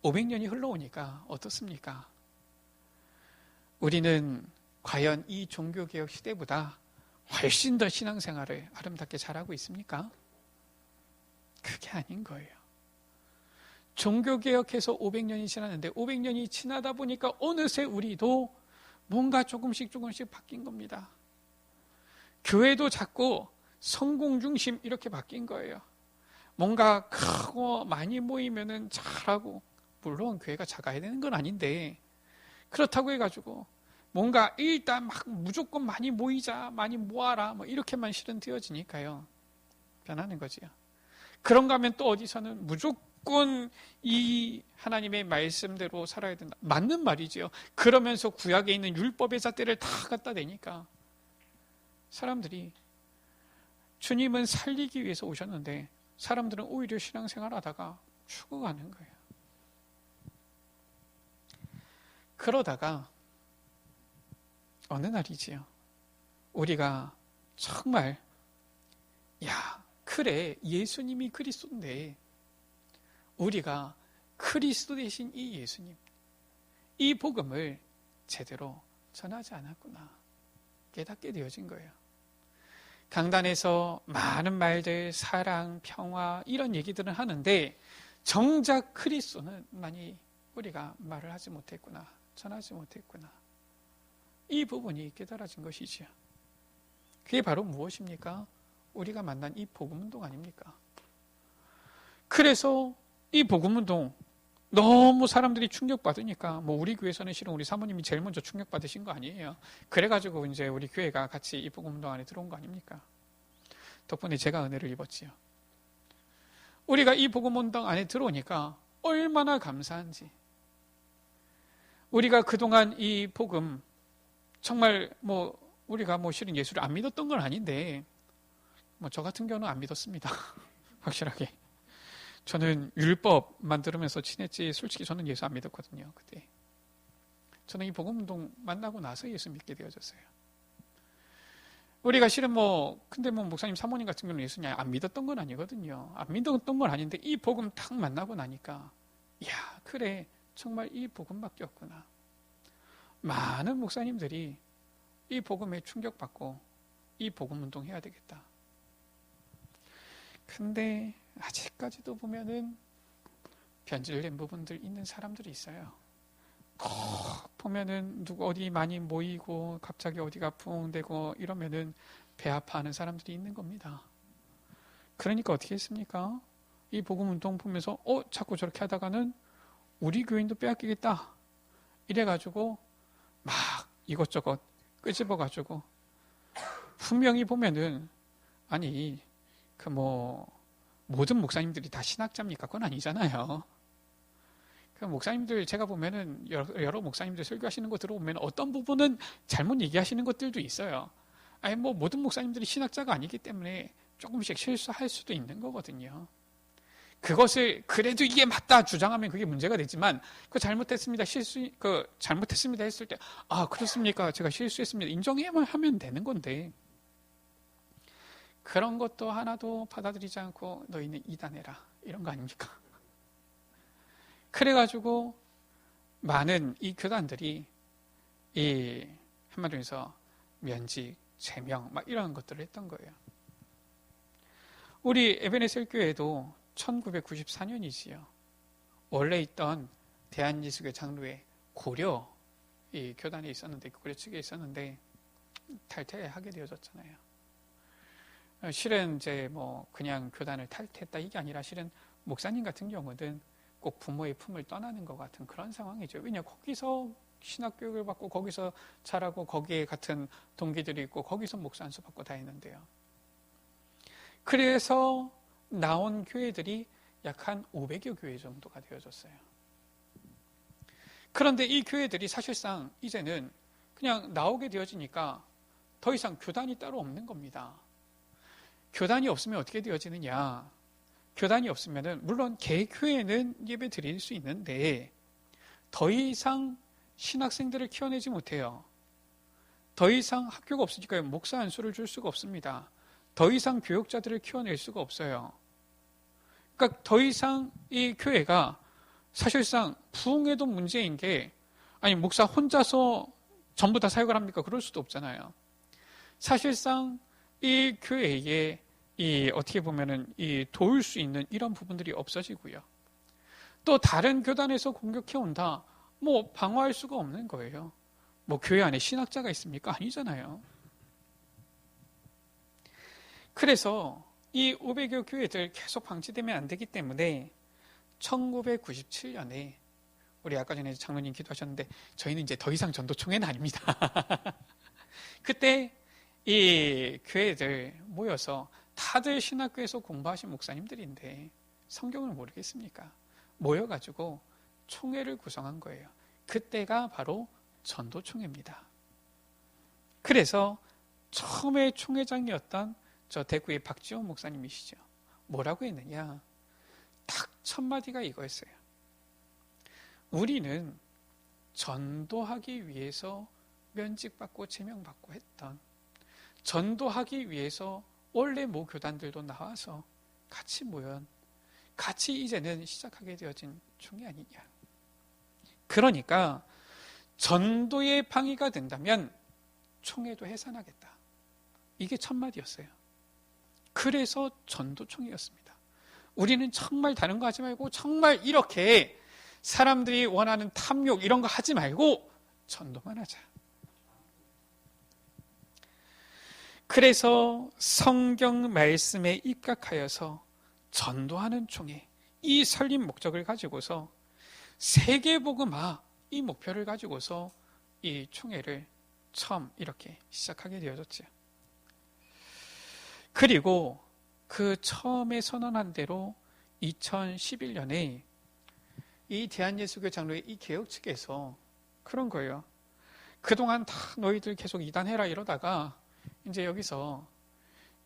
500년이 흘러오니까 어떻습니까? 우리는 과연 이 종교개혁 시대보다 훨씬 더 신앙생활을 아름답게 잘하고 있습니까? 그게 아닌 거예요. 종교개혁해서 500년이 지났는데 500년이 지나다 보니까 어느새 우리도 뭔가 조금씩 바뀐 겁니다. 교회도 자꾸 성공 중심 이렇게 바뀐 거예요. 뭔가 크고 많이 모이면은 잘하고 물론 교회가 작아야 되는 건 아닌데 그렇다고 해가지고 뭔가 일단 막 무조건 많이 모이자 많이 모아라 이렇게만 실은 되어지니까요. 변하는 거지요. 그런가 하면 또 어디서는 무조건 이 하나님의 말씀대로 살아야 된다. 맞는 말이지요. 그러면서 구약에 있는 율법의 잣대를 다 갖다 대니까 사람들이 주님은 살리기 위해서 오셨는데 사람들은 오히려 신앙생활 하다가 죽어가는 거예요. 그러다가 어느 날이지요. 우리가 정말 그래 예수님이 그리스도인데 우리가 그리스도 대신 이 예수님 이 복음을 제대로 전하지 않았구나 깨닫게 되어진 거예요. 강단에서 많은 말들 사랑, 평화 이런 얘기들은 하는데 정작 그리스도는 많이 우리가 말을 하지 못했구나 전하지 못했구나 이 부분이 깨달아진 것이지요. 그게 바로 무엇입니까? 우리가 만난 이 복음운동 아닙니까? 그래서 이 복음운동 너무 사람들이 충격받으니까 뭐 우리 교회에서는 실은 우리 사모님이 제일 먼저 충격받으신 거 아니에요. 그래가지고 이제 우리 교회가 같이 이 복음운동 안에 들어온 거 아닙니까? 덕분에 제가 은혜를 입었지요. 우리가 이 복음운동 안에 들어오니까 얼마나 감사한지. 우리가 그동안 이 복음 정말 뭐 우리가 뭐 실은 예수를 안 믿었던 건 아닌데 뭐 저 같은 경우는 안 믿었습니다. 확실하게. 저는 율법만 들으면서 친했지 솔직히 저는 예수 안 믿었거든요. 그때. 저는 이 복음운동 만나고 나서 예수 믿게 되어졌어요. 우리가 실은 근데 목사님 사모님 같은 경우는 예수님 안 믿었던 건 아니거든요. 안 믿었던 건 아닌데 이 복음 딱 만나고 나니까 야, 그래. 정말 이 복음밖에 없구나. 많은 목사님들이 이 복음에 충격받고 이 복음운동 해야 되겠다. 근데 아직까지도 보면은 변질된 부분들 있는 사람들이 있어요. 꼭 보면은 누구 어디 많이 모이고 갑자기 어디가 부흥되고 이러면은 배 아파하는 사람들이 있는 겁니다. 그러니까 어떻게 했습니까? 이 복음운동 보면서 자꾸 저렇게 하다가는 우리 교인도 빼앗기겠다. 이래가지고 막 이것저것 끄집어가지고 분명히 보면은 아니 모든 목사님들이 다 신학자입니까? 그건 아니잖아요. 그 목사님들 제가 보면은 여러 목사님들 설교하시는 거 들어보면 어떤 부분은 잘못 얘기하시는 것들도 있어요. 아니 모든 목사님들이 신학자가 아니기 때문에 조금씩 실수할 수도 있는 거거든요. 그것을 그래도 이게 맞다 주장하면 그게 문제가 되지만 잘못했습니다 잘못했습니다 했을 때 그렇습니까? 제가 실수했습니다. 인정해야만 하면 되는 건데 그런 것도 하나도 받아들이지 않고 너희는 이단해라 이런 거 아닙니까? 그래가지고 많은 이 교단들이 이 한마디로 해서 면직, 제명 막 이런 것들을 했던 거예요. 우리 에베네셀 교회도 1994년이지요. 원래 있던 대한예수교 장로회 고려 이 교단에 있었는데 고려 측에 있었는데 탈퇴하게 되어졌잖아요. 실은 이제 그냥 교단을 탈퇴했다 이게 아니라 실은 목사님 같은 경우는 꼭 부모의 품을 떠나는 것 같은 그런 상황이죠. 왜냐 거기서 신학교육을 받고 거기서 자라고 거기에 같은 동기들이 있고 거기서 목사 안수 받고 다 했는데요. 그래서 나온 교회들이 약 한 500여 교회 정도가 되어졌어요. 그런데 이 교회들이 사실상 이제는 그냥 나오게 되어지니까 더 이상 교단이 따로 없는 겁니다. 교단이 없으면 어떻게 되어지느냐? 교단이 없으면은 물론 개교회는 예배 드릴 수 있는데 더 이상 신학생들을 키워내지 못해요. 더 이상 학교가 없으니까 목사 안수를 줄 수가 없습니다. 더 이상 교육자들을 키워낼 수가 없어요. 그러니까 더 이상 이 교회가 사실상 부흥에도 문제인 게 아니 목사 혼자서 전부 다 사역을 합니까? 그럴 수도 없잖아요. 사실상 이 교회에 어떻게 보면은 도울 수 있는 이런 부분들이 없어지고요. 또 다른 교단에서 공격해 온다. 방어할 수가 없는 거예요. 교회 안에 신학자가 있습니까? 아니잖아요. 그래서 이 500여 교회들 계속 방치되면 안 되기 때문에 1997년에 우리 아까 전에 장로님 기도하셨는데 저희는 이제 더 이상 전도총회는 아닙니다. 그때 이 교회들 모여서 다들 신학교에서 공부하신 목사님들인데 성경을 모르겠습니까? 모여가지고 총회를 구성한 거예요. 그때가 바로 전도총회입니다. 그래서 처음에 총회장이었던 저 대구의 박지원 목사님이시죠. 뭐라고 했느냐? 딱 첫 마디가 이거였어요. 우리는 전도하기 위해서 면직받고 제명받고 했던 전도하기 위해서 원래 교단들도 나와서 같이 같이 이제는 시작하게 되어진 총회 아니냐. 그러니까 전도의 방해가 된다면 총회도 해산하겠다. 이게 첫 마디였어요. 그래서 전도총회였습니다. 우리는 정말 다른 거 하지 말고 정말 이렇게 사람들이 원하는 탐욕 이런 거 하지 말고 전도만 하자. 그래서 성경 말씀에 입각하여서 전도하는 총회, 이 설립 목적을 가지고서 세계복음화 이 목표를 가지고서 이 총회를 처음 이렇게 시작하게 되어졌죠. 그리고 그 처음에 선언한 대로 2011년에 이 대한예수교 장로회 이 개혁 측에서 그런 거예요. 그동안 다 너희들 계속 이단해라 이러다가 이제 여기서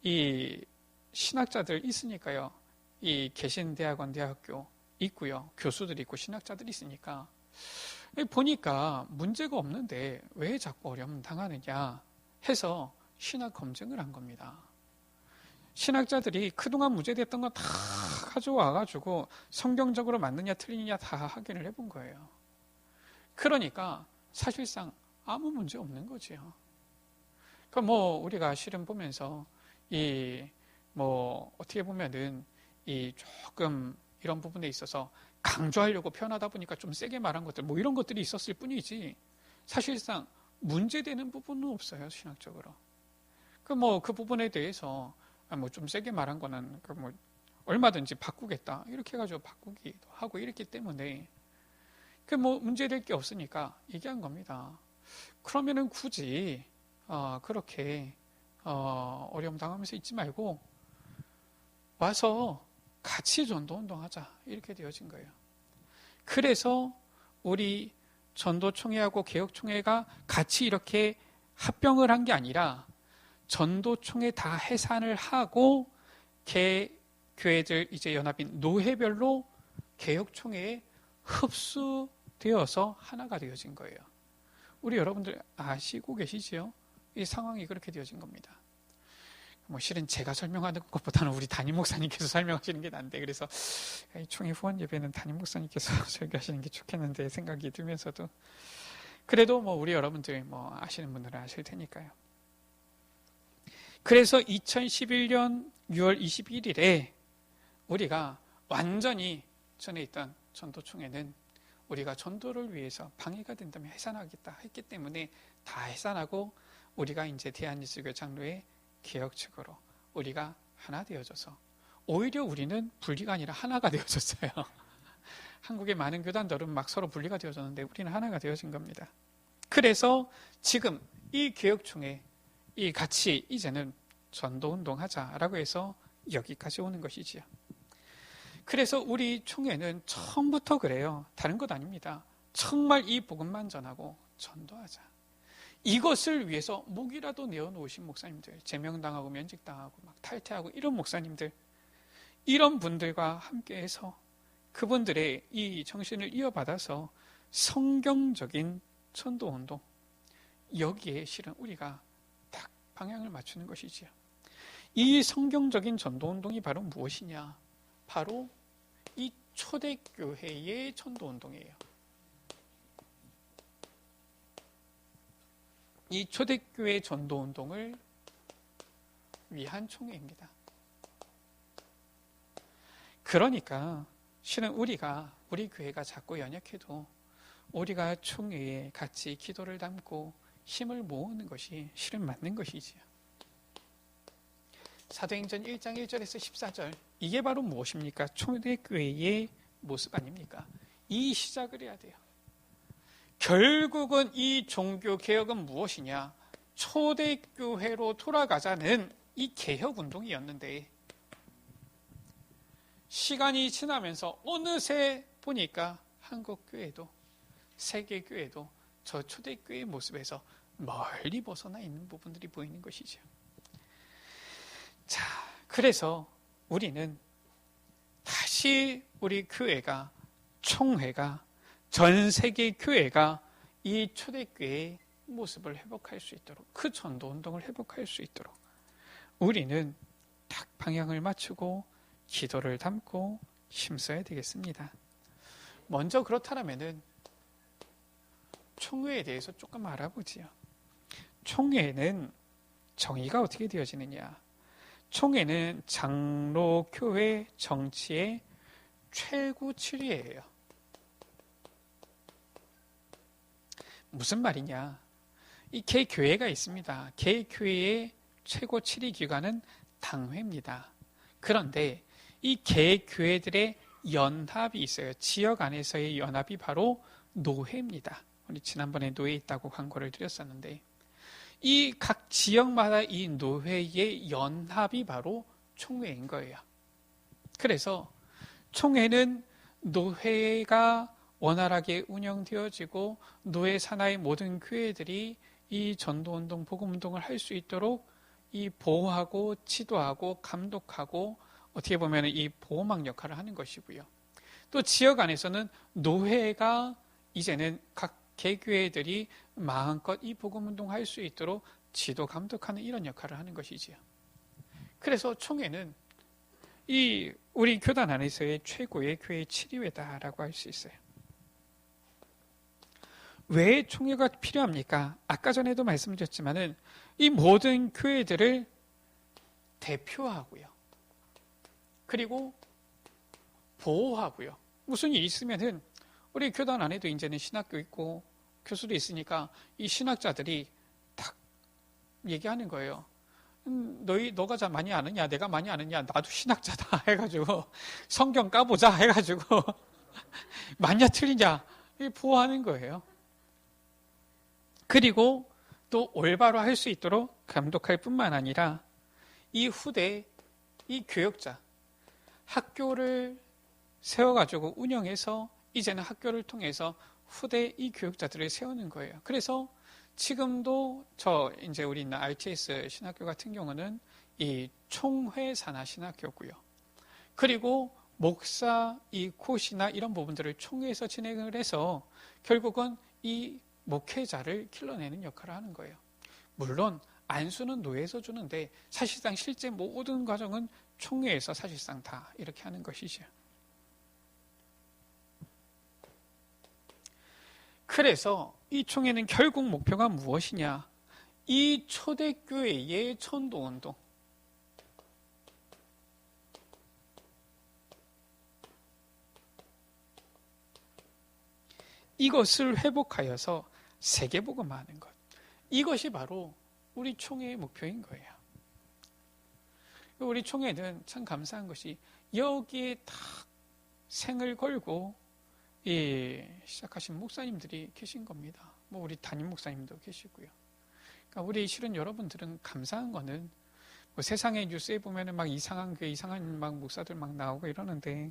이 신학자들 있으니까요. 이 개신대학원 대학교 있고요. 교수들이 있고 신학자들이 있으니까 보니까 문제가 없는데 왜 자꾸 어려움 당하느냐 해서 신학 검증을 한 겁니다. 신학자들이 그동안 문제됐던 거 다 가져와가지고 성경적으로 맞느냐 틀리느냐 다 확인을 해본 거예요. 그러니까 사실상 아무 문제 없는 거지요. 그러니까 뭐 우리가 실은 보면서 어떻게 보면은 조금 이런 부분에 있어서 강조하려고 표현하다 보니까 좀 세게 말한 것들 이런 것들이 있었을 뿐이지 사실상 문제되는 부분은 없어요. 신학적으로. 그 부분에 대해서 좀 세게 말한 거는 얼마든지 바꾸겠다 이렇게 해가지고 바꾸기도 하고 이랬기 때문에 문제될 게 없으니까 얘기한 겁니다. 그러면은 굳이 그렇게 어려움 당하면서 있지 말고 와서 같이 전도운동하자 이렇게 되어진 거예요. 그래서 우리 전도총회하고 개혁총회가 같이 이렇게 합병을 한 게 아니라 전도총회 다 해산을 하고 교회들 이제 연합인 노회별로 개혁총회에 흡수되어서 하나가 되어진 거예요. 우리 여러분들 아시고 계시지요? 이 상황이 그렇게 되어진 겁니다. 실은 제가 설명하는 것보다는 우리 담임 목사님께서 설명하시는 게 난데 그래서 이 총회 후원 예배는 담임 목사님께서 설교하시는 게 좋겠는데 생각이 들면서도 그래도 우리 여러분들 아시는 분들은 아실 테니까요. 그래서 2011년 6월 21일에 우리가 완전히 전에 있던 전도총회는 우리가 전도를 위해서 방해가 된다면 해산하겠다 했기 때문에 다 해산하고 우리가 이제 대한예수교 장로회 개혁 측으로 우리가 하나 되어져서 오히려 우리는 분리가 아니라 하나가 되어졌어요. 한국의 많은 교단들은 막 서로 분리가 되어졌는데 우리는 하나가 되어진 겁니다. 그래서 지금 이 개혁총회 이 같이 이제는 전도운동하자라고 해서 여기까지 오는 것이지요. 그래서 우리 총회는 처음부터 그래요. 다른 것 아닙니다. 정말 이 복음만 전하고 전도하자. 이것을 위해서 목이라도 내어놓으신 목사님들, 제명당하고 면직당하고 막 탈퇴하고 이런 목사님들, 이런 분들과 함께해서 그분들의 이 정신을 이어받아서 성경적인 전도운동, 여기에 실은 우리가 딱 방향을 맞추는 것이지요. 이 성경적인 전도운동이 바로 무엇이냐? 바로 이 초대교회의 전도운동이에요. 이 초대교회 전도운동을 위한 총회입니다. 그러니까 실은 우리 교회가 자꾸 연약해도 우리가 총회에 같이 기도를 담고 힘을 모으는 것이 실은 맞는 것이지요. 사도행전 1장 1절에서 14절 이게 바로 무엇입니까? 초대교회의 모습 아닙니까? 이 시작을 해야 돼요. 결국은 이 종교개혁은 무엇이냐? 초대교회로 돌아가자는 이 개혁운동이었는데 시간이 지나면서 어느새 보니까 한국교회도 세계교회도 저 초대교회의 모습에서 멀리 벗어나 있는 부분들이 보이는 것이죠. 자, 그래서 우리는 다시 우리 교회가 총회가 전 세계 교회가 이 초대교회의 모습을 회복할 수 있도록 그 전도운동을 회복할 수 있도록 우리는 딱 방향을 맞추고 기도를 담고 힘써야 되겠습니다. 먼저 그렇다면은 총회에 대해서 조금 알아보지요. 총회는 정의가 어떻게 되어지느냐? 총회는 장로 교회 정치의 최고 치리예요. 무슨 말이냐? 이 개교회가 있습니다. 개교회의 최고 치리 기관은 당회입니다. 그런데 이 개교회들의 연합이 있어요. 지역 안에서의 연합이 바로 노회입니다. 우리 지난번에 노회 있다고 광고를 드렸었는데, 이 각 지역마다 이 노회의 연합이 바로 총회인 거예요. 그래서 총회는 노회가 원활하게 운영되어지고 노회 산하의 모든 교회들이 이 전도운동, 복음운동을 할 수 있도록 이 보호하고 지도하고 감독하고 어떻게 보면 이 보호막 역할을 하는 것이고요. 또 지역 안에서는 노회가 이제는 각 개교회들이 마음껏 이 복음운동을 할 수 있도록 지도 감독하는 이런 역할을 하는 것이지요. 그래서 총회는 이 우리 교단 안에서의 최고의 교회 치리회다라고 할 수 있어요. 왜 총회가 필요합니까? 아까 전에도 말씀드렸지만은 이 모든 교회들을 대표하고요. 그리고 보호하고요. 무슨 일이 있으면은 우리 교단 안에도 이제는 신학교 있고 교수도 있으니까 이 신학자들이 딱 얘기하는 거예요. 너가 많이 아느냐, 내가 많이 아느냐, 나도 신학자다 해가지고 성경 까보자 해가지고 맞냐 틀리냐 보호하는 거예요. 그리고 또 올바로 할 수 있도록 감독할 뿐만 아니라 이 후대, 이 교역자, 학교를 세워가지고 운영해서 이제는 학교를 통해서 후대 이 교역자들을 세우는 거예요. 그래서 지금도 이제 우리 있는 RTS 신학교 같은 경우는 이 총회 산하 신학교고요. 그리고 목사, 이 코시나 이런 부분들을 총회에서 진행을 해서 결국은 이 목회자를 길러내는 역할을 하는 거예요. 물론 안수는 노회에서 주는데 사실상 실제 모든 과정은 총회에서 사실상 다 이렇게 하는 것이죠. 그래서 이 총회는 결국 목표가 무엇이냐? 이 초대교회의 전도운동, 이것을 회복하여서 세계복음화하는 것, 이것이 바로 우리 총회의 목표인 거예요. 우리 총회는 참 감사한 것이 여기에 다 생을 걸고 시작하신 목사님들이 계신 겁니다. 뭐 우리 담임 목사님도 계시고요. 그러니까 우리 실은 여러분들은 감사한 거는 뭐 세상의 뉴스에 보면은 막 이상한 막 목사들 막 나오고 이러는데,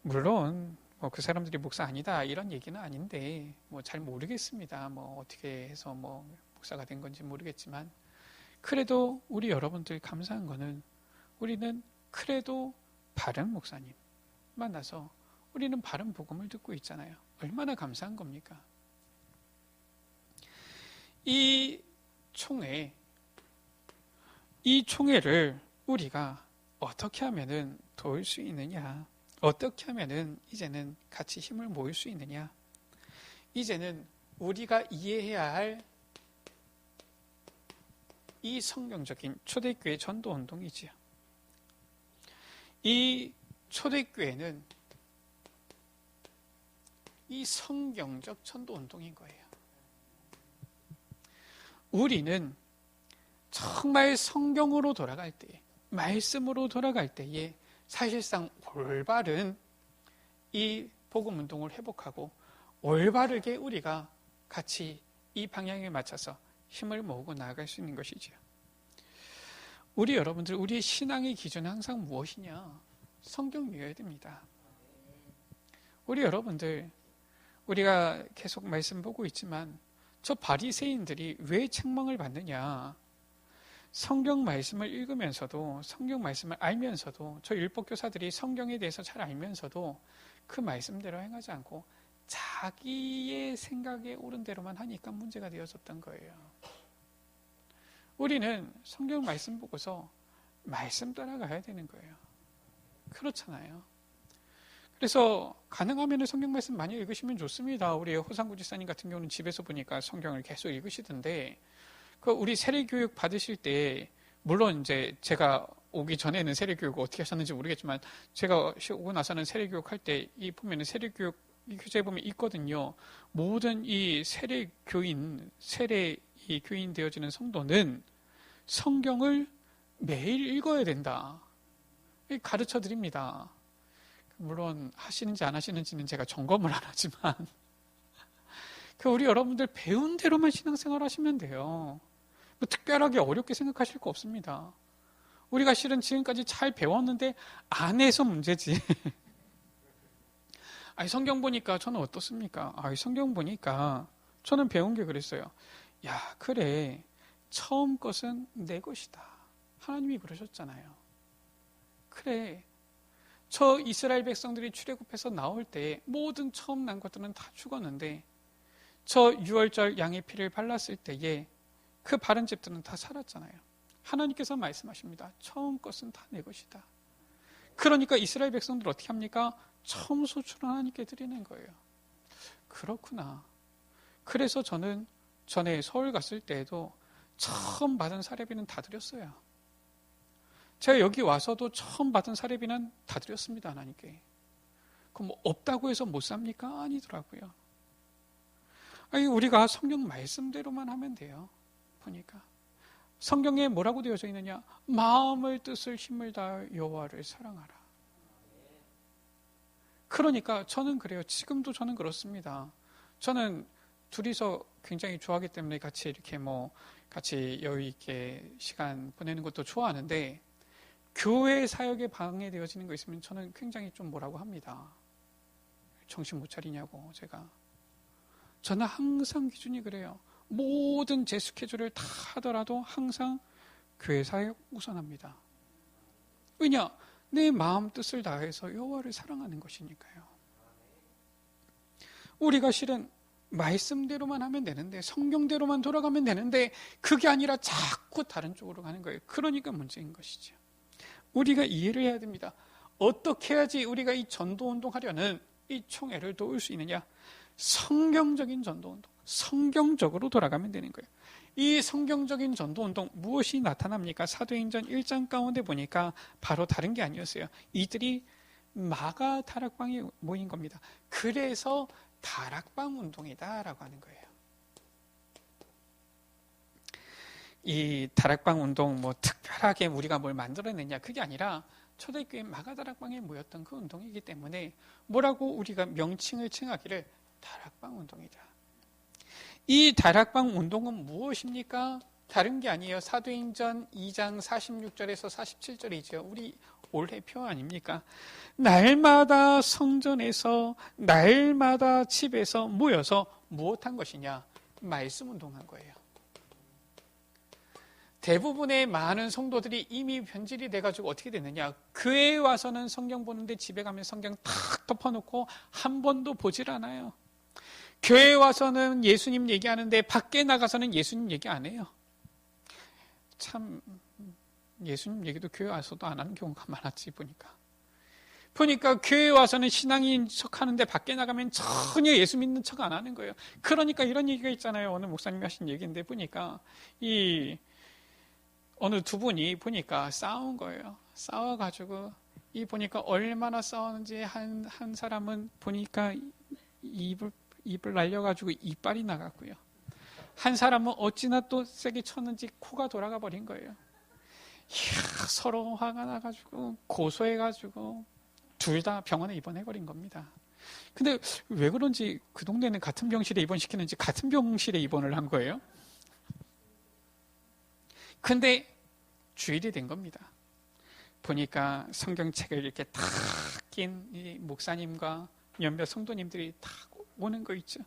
물론 뭐 그 사람들이 목사 아니다 이런 얘기는 아닌데 뭐 잘 모르겠습니다. 뭐 어떻게 해서 뭐 목사가 된 건지 모르겠지만, 그래도 우리 여러분들 감사한 거는 우리는 그래도 바른 목사님 만나서 우리는 바른 복음을 듣고 있잖아요. 얼마나 감사한 겁니까? 이 총회를 우리가 어떻게 하면은 도울 수 있느냐? 어떻게 하면은 이제는 같이 힘을 모을 수 있느냐? 이제는 우리가 이해해야 할 이 성경적인 초대교회 전도운동이지요. 이 초대교회는 이 성경적 전도운동인 거예요. 우리는 정말 성경으로 돌아갈 때, 말씀으로 돌아갈 때에 사실상 올바른 이 복음운동을 회복하고 올바르게 우리가 같이 이 방향에 맞춰서 힘을 모으고 나아갈 수 있는 것이지요. 우리 여러분들, 우리의 신앙의 기준은 항상 무엇이냐? 성경이어야 됩니다. 우리 여러분들, 우리가 계속 말씀 보고 있지만 저 바리새인들이 왜 책망을 받느냐? 성경 말씀을 읽으면서도, 성경 말씀을 알면서도, 저 율법교사들이 성경에 대해서 잘 알면서도 그 말씀대로 행하지 않고 자기의 생각에 옳은 대로만 하니까 문제가 되어졌던 거예요. 우리는 성경 말씀 보고서 말씀 따라가야 되는 거예요. 그렇잖아요. 그래서 가능하면 성경 말씀 많이 읽으시면 좋습니다. 우리 호상구 지사님 같은 경우는 집에서 보니까 성경을 계속 읽으시던데, 그 우리 세례교육 받으실 때, 물론 이제 제가 오기 전에는 세례교육을 어떻게 하셨는지 모르겠지만, 제가 오고 나서는 세례교육 할 때, 이 보면은 세례교육, 이 교재에 보면 있거든요. 모든 이 세례교인 되어지는 성도는 성경을 매일 읽어야 된다. 가르쳐 드립니다. 물론 하시는지 안 하시는지는 제가 점검을 안 하지만 우리 여러분들 배운 대로만 신앙생활 하시면 돼요. 뭐 특별하게 어렵게 생각하실 거 없습니다. 우리가 실은 지금까지 잘 배웠는데 안 해서 문제지. 성경 보니까 저는 어떻습니까? 성경 보니까 저는 배운 게 그랬어요. 야, 그래. 처음 것은 내 것이다. 하나님이 그러셨잖아요. 그래. 저 이스라엘 백성들이 출애굽해서 나올 때 모든 처음 난 것들은 다 죽었는데 저 유월절 양의 피를 발랐을 때에 그 바른 집들은 다 살았잖아요. 하나님께서 말씀하십니다. 처음 것은 다 내 것이다. 그러니까 이스라엘 백성들 어떻게 합니까? 처음 소출을 하나님께 드리는 거예요. 그렇구나. 그래서 저는 전에 서울 갔을 때에도 처음 받은 사례비는 다 드렸어요. 제가 여기 와서도 처음 받은 사례비는 다 드렸습니다. 하나님께. 그럼 뭐 없다고 해서 못 삽니까? 아니더라고요. 우리가 성경 말씀대로만 하면 돼요. 보니까 성경에 뭐라고 되어져 있느냐? 마음을 뜻을 힘을 다하여 여호와를 사랑하라. 그러니까 저는 그래요. 지금도 저는 그렇습니다. 저는 둘이서 굉장히 좋아하기 때문에 같이 이렇게 같이 여유 있게 시간 보내는 것도 좋아하는데 교회 사역에 방해되어지는 거 있으면 저는 굉장히 좀 뭐라고 합니다. 정신 못 차리냐고 제가. 저는 항상 기준이 그래요. 모든 제 스케줄을 다 하더라도 항상 교회 사역 우선합니다. 왜냐? 내 마음 뜻을 다해서 여호와를 사랑하는 것이니까요. 우리가 실은 말씀대로만 하면 되는데 성경대로만 돌아가면 되는데 그게 아니라 자꾸 다른 쪽으로 가는 거예요. 그러니까 문제인 것이죠. 우리가 이해를 해야 됩니다. 어떻게 해야지 우리가 이 전도운동 하려는 이 총애를 도울 수 있느냐? 성경적인 전도운동, 성경적으로 돌아가면 되는 거예요. 이 성경적인 전도운동 무엇이 나타납니까? 사도행전 1장 가운데 보니까 바로 다른 게 아니었어요. 이들이 마가 다락방에 모인 겁니다. 그래서 다락방 운동이다라고 하는 거예요. 이 다락방 운동 특별하게 우리가 뭘 만들어냈냐 그게 아니라 초대교회 마가 다락방에 모였던 그 운동이기 때문에 뭐라고 우리가 명칭을 칭하기를 다락방 운동이다. 이 다락방 운동은 무엇입니까? 다른 게 아니에요. 사도행전 2장 46절에서 47절이죠. 우리 올해표 아닙니까? 날마다 성전에서 날마다 집에서 모여서 무엇한 것이냐? 말씀 운동한 거예요. 대부분의 많은 성도들이 이미 변질이 돼가지고 어떻게 됐느냐? 교회에 와서는 성경 보는데 집에 가면 성경 탁 덮어놓고 한 번도 보질 않아요. 교회에 와서는 예수님 얘기하는데 밖에 나가서는 예수님 얘기 안 해요. 참 예수님 얘기도 교회 와서도 안 하는 경우가 많았지 보니까 교회에 와서는 신앙인 척하는데 밖에 나가면 전혀 예수 믿는 척 안 하는 거예요. 그러니까 이런 얘기가 있잖아요. 오늘 목사님이 하신 얘기인데 보니까 어느 두 분이 보니까 싸운 거예요. 싸워가지고 보니까 얼마나 싸웠는지 한 사람은 보니까 입을 날려가지고 이빨이 나갔고요. 한 사람은 어찌나 또 세게 쳤는지 코가 돌아가 버린 거예요. 이야, 서로 화가 나가지고 고소해가지고 둘 다 병원에 입원해버린 겁니다. 근데 왜 그런지 그 동네는 같은 병실에 입원시키는지 같은 병실에 입원을 한 거예요. 근데 주일이 된 겁니다. 보니까 성경책을 이렇게 탁 낀 이 목사님과 몇몇 성도님들이 탁 오는 거 있죠.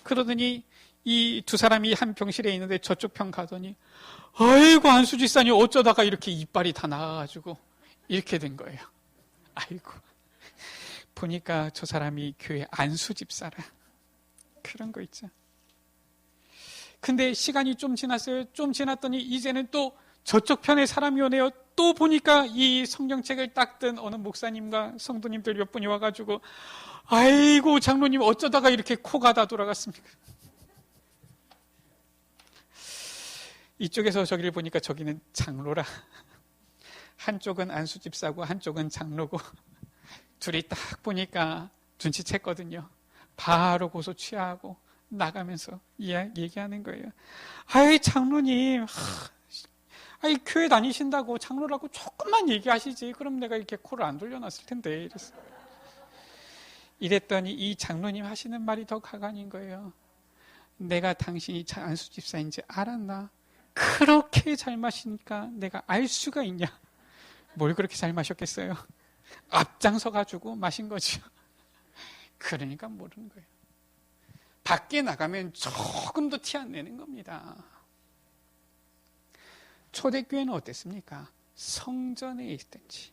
그러더니 이 두 사람이 한 병실에 있는데 저쪽 편 가더니 아이고 안수 집사님 어쩌다가 이렇게 이빨이 다 나가가지고 이렇게 된 거예요. 아이고 보니까 저 사람이 교회 안수 집사라. 그런 거 있죠. 근데 시간이 좀 지났어요. 좀 지났더니 이제는 또 저쪽 편에 사람이 오네요. 또 보니까 이 성경책을 딱 든 어느 목사님과 성도님들 몇 분이 와가지고 아이고 장로님 어쩌다가 이렇게 코가 다 돌아갔습니까? 이쪽에서 저기를 보니까 저기는 장로라. 한쪽은 안수집사고 한쪽은 장로고 둘이 딱 보니까 눈치챘거든요. 바로 고소 취하고 나가면서 얘기하는 거예요. 아이 장로님 교회 다니신다고 장로라고 조금만 얘기하시지 그럼 내가 이렇게 코를 안 돌려놨을 텐데 이랬어요. 이랬더니 이 장로님 하시는 말이 더 가관인 거예요. 내가 당신이 안수 집사인지 알았나? 그렇게 잘 마시니까 내가 알 수가 있냐? 뭘 그렇게 잘 마셨겠어요? 앞장서 가지고 마신 거죠. 그러니까 모르는 거예요. 밖에 나가면 조금도 티 안 내는 겁니다. 초대교회는 어땠습니까? 성전에 있든지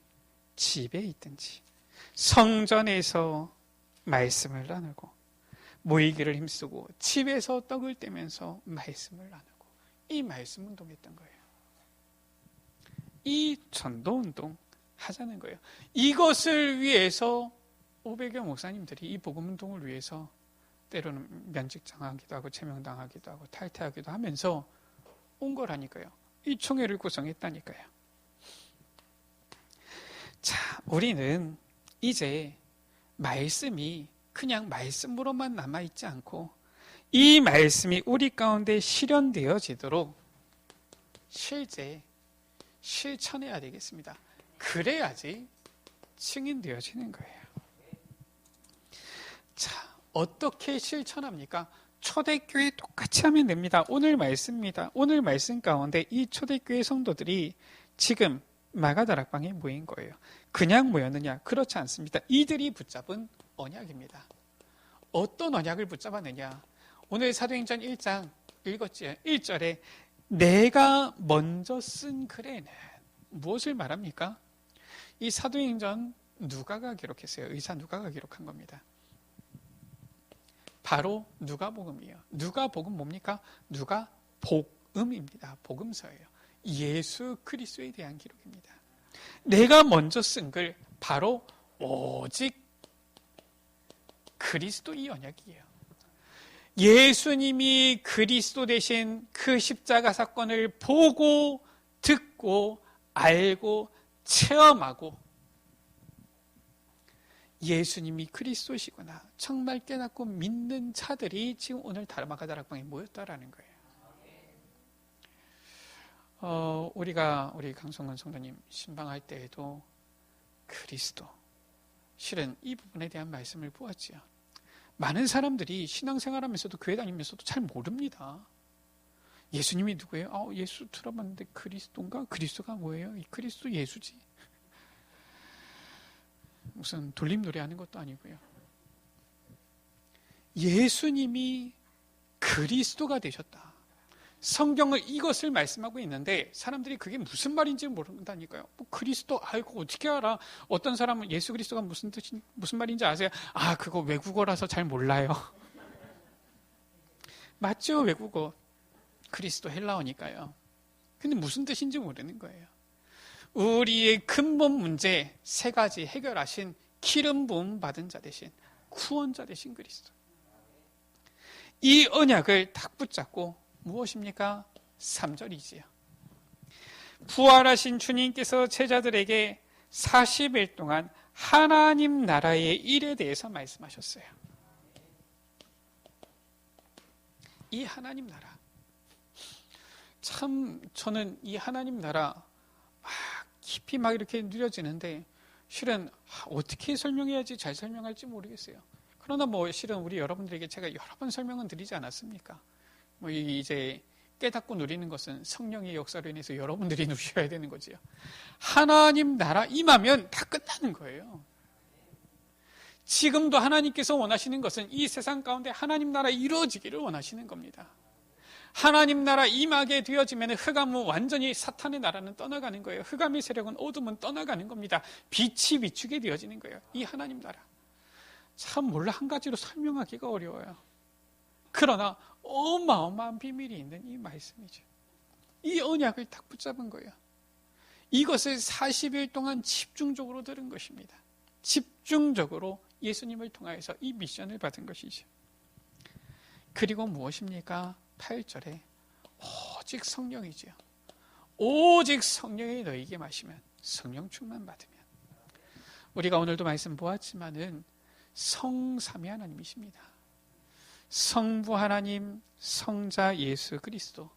집에 있든지 성전에서 말씀을 나누고 모이기를 힘쓰고 집에서 떡을 떼면서 말씀을 나누고 이 말씀 운동했던 거예요. 이 전도운동 하자는 거예요. 이것을 위해서 500여 목사님들이 이 복음운동을 위해서 때로는 면직당하기도 하고 제명당하기도 하고 탈퇴하기도 하면서 온 거라니까요. 이 총회를 구성했다니까요. 자, 우리는 이제 말씀이 그냥 말씀으로만 남아있지 않고 이 말씀이 우리 가운데 실현되어지도록 실제 실천해야 되겠습니다. 그래야지 증인되어지는 거예요. 자, 어떻게 실천합니까? 초대교회 똑같이 하면 됩니다. 오늘 말씀입니다. 오늘 말씀 가운데 이 초대교회 성도들이 지금 마가다락방에 모인 거예요. 그냥 모였느냐? 그렇지 않습니다. 이들이 붙잡은 언약입니다. 어떤 언약을 붙잡았느냐? 오늘 사도행전 1장 읽었지요. 1절에 내가 먼저 쓴 글에는 무엇을 말합니까? 이 사도행전 누가가 기록했어요. 의사 누가가 기록한 겁니다. 바로 누가복음이에요. 누가복음 뭡니까? 누가복음입니다. 복음서예요. 예수 그리스도에 대한 기록입니다. 내가 먼저 쓴 글 바로 오직 그리스도 이 언약이에요. 예수님이 그리스도 되신 그 십자가 사건을 보고 듣고 알고 체험하고 예수님이 그리스도시구나 정말 깨닫고 믿는 자들이 지금 오늘 마가다락방에 모였다라는 거예요. 우리가 우리 강성근 성도님 신방할 때에도 그리스도 실은 이 부분에 대한 말씀을 보았지요. 많은 사람들이 신앙생활하면서도 교회 다니면서도 잘 모릅니다. 예수님이 누구예요? 예수 들어봤는데 그리스도인가? 그리스도가 뭐예요? 이 그리스도 예수지. 무슨 돌림놀이 하는 것도 아니고요. 예수님이 그리스도가 되셨다. 성경을 이것을 말씀하고 있는데 사람들이 그게 무슨 말인지 모른다니까요. 뭐 그리스도 알고 어떻게 알아? 어떤 사람은 예수 그리스도가 무슨 말인지 아세요? 그거 외국어라서 잘 몰라요. 맞죠? 외국어. 그리스도 헬라어니까요. 근데 무슨 뜻인지 모르는 거예요. 우리의 근본 문제 3가지 해결하신 기름 부음 받은 자 되신 구원자 되신 그리스도. 이 언약을 딱 붙잡고 무엇입니까? 3절이지요. 부활하신 주님께서 제자들에게 40일 동안 하나님 나라의 일에 대해서 말씀하셨어요. 이 하나님 나라. 참 저는 이 하나님 나라 깊이 막 이렇게 누려지는데 실은 어떻게 설명해야지 잘 설명할지 모르겠어요. 그러나 실은 우리 여러분들에게 제가 여러 번 설명은 드리지 않았습니까? 이제 깨닫고 누리는 것은 성령의 역사로 인해서 여러분들이 누셔야 되는 거지요. 하나님 나라 임하면 다 끝나는 거예요. 지금도 하나님께서 원하시는 것은 이 세상 가운데 하나님 나라 이루어지기를 원하시는 겁니다. 하나님 나라 임하게 되어지면 흑암은 완전히 사탄의 나라는 떠나가는 거예요. 흑암의 세력은 어둠은 떠나가는 겁니다. 빛이 비추게 되어지는 거예요. 이 하나님 나라. 참 몰라 한 가지로 설명하기가 어려워요. 그러나 어마어마한 비밀이 있는 이 말씀이죠. 이 언약을 딱 붙잡은 거예요. 이것을 40일 동안 집중적으로 들은 것입니다. 집중적으로 예수님을 통하여서 이 미션을 받은 것이죠. 그리고 무엇입니까? 8절에 오직 성령이지요. 오직 성령이 너희에게 마시면 성령 충만 받으면. 우리가 오늘도 말씀 보았지만은 성삼위 하나님이십니다. 성부 하나님, 성자 예수 그리스도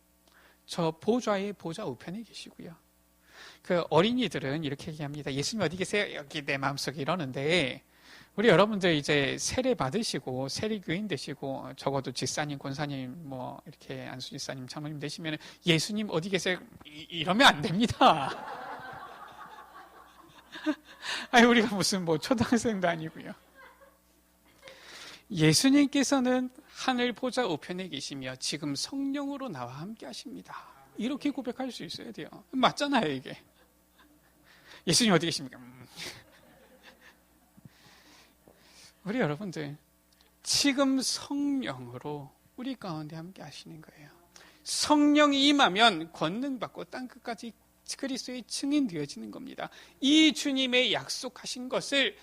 저 보좌의 보좌 우편에 계시고요. 그 어린이들은 이렇게 얘기합니다. 예수님 어디 계세요? 여기 내 마음속에 이러는데 우리 여러분들 이제 세례 받으시고 세례교인 되시고 적어도 집사님, 권사님, 뭐 이렇게 안수집사님, 장로님 되시면 예수님 어디 계세요? 이러면 안 됩니다. 아니 우리가 무슨 뭐 초등학생도 아니고요. 예수님께서는 하늘 보좌 우편에 계시며 지금 성령으로 나와 함께 하십니다. 이렇게 고백할 수 있어야 돼요. 맞잖아요, 이게. 예수님 어디 계십니까? 우리 여러분들 지금 성령으로 우리 가운데 함께 하시는 거예요. 성령이 임하면 권능받고 땅끝까지 그리스도의 증인 되어지는 겁니다. 이 주님의 약속하신 것을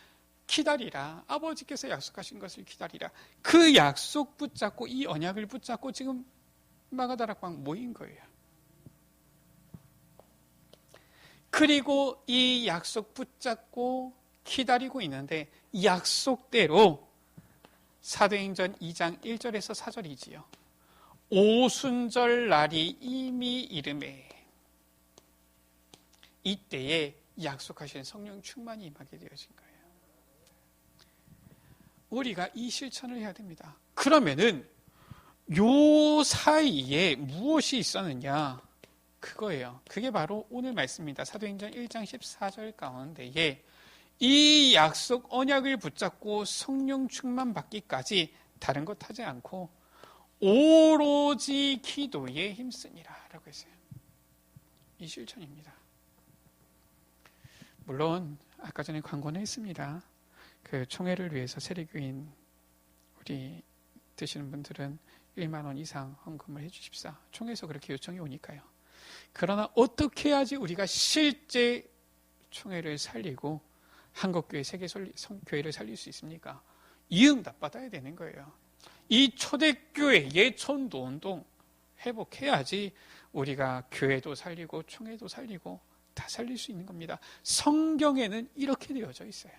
기다리라. 아버지께서 약속하신 것을 기다리라. 그 약속 붙잡고 이 언약을 붙잡고 지금 마가다락방 모인 거예요. 그리고 이 약속 붙잡고 기다리고 있는데 약속대로 사도행전 2장 1절에서 4절이지요. 오순절 날이 이미 이르매 이때에 약속하신 성령 충만이 임하게 되어진 거예요. 우리가 이 실천을 해야 됩니다. 그러면은 요 사이에 무엇이 있었느냐? 그거예요. 그게 바로 오늘 말씀입니다. 사도행전 1장 14절 가운데에 이 약속 언약을 붙잡고 성령 충만 받기까지 다른 것 하지 않고 오로지 기도에 힘쓰니라 라고 했어요. 이 실천입니다. 물론 아까 전에 광고는 했습니다. 그 총회를 위해서 세례교인 우리 되시는 분들은 1만 원 이상 헌금을 해주십사. 총회에서 그렇게 요청이 오니까요. 그러나 어떻게 해야지 우리가 실제 총회를 살리고 한국교회 세계교회를 살릴 수 있습니까? 이응답 받아야 되는 거예요. 이 초대교회의 전도운동 회복해야지 우리가 교회도 살리고 총회도 살리고 다 살릴 수 있는 겁니다. 성경에는 이렇게 되어져 있어요.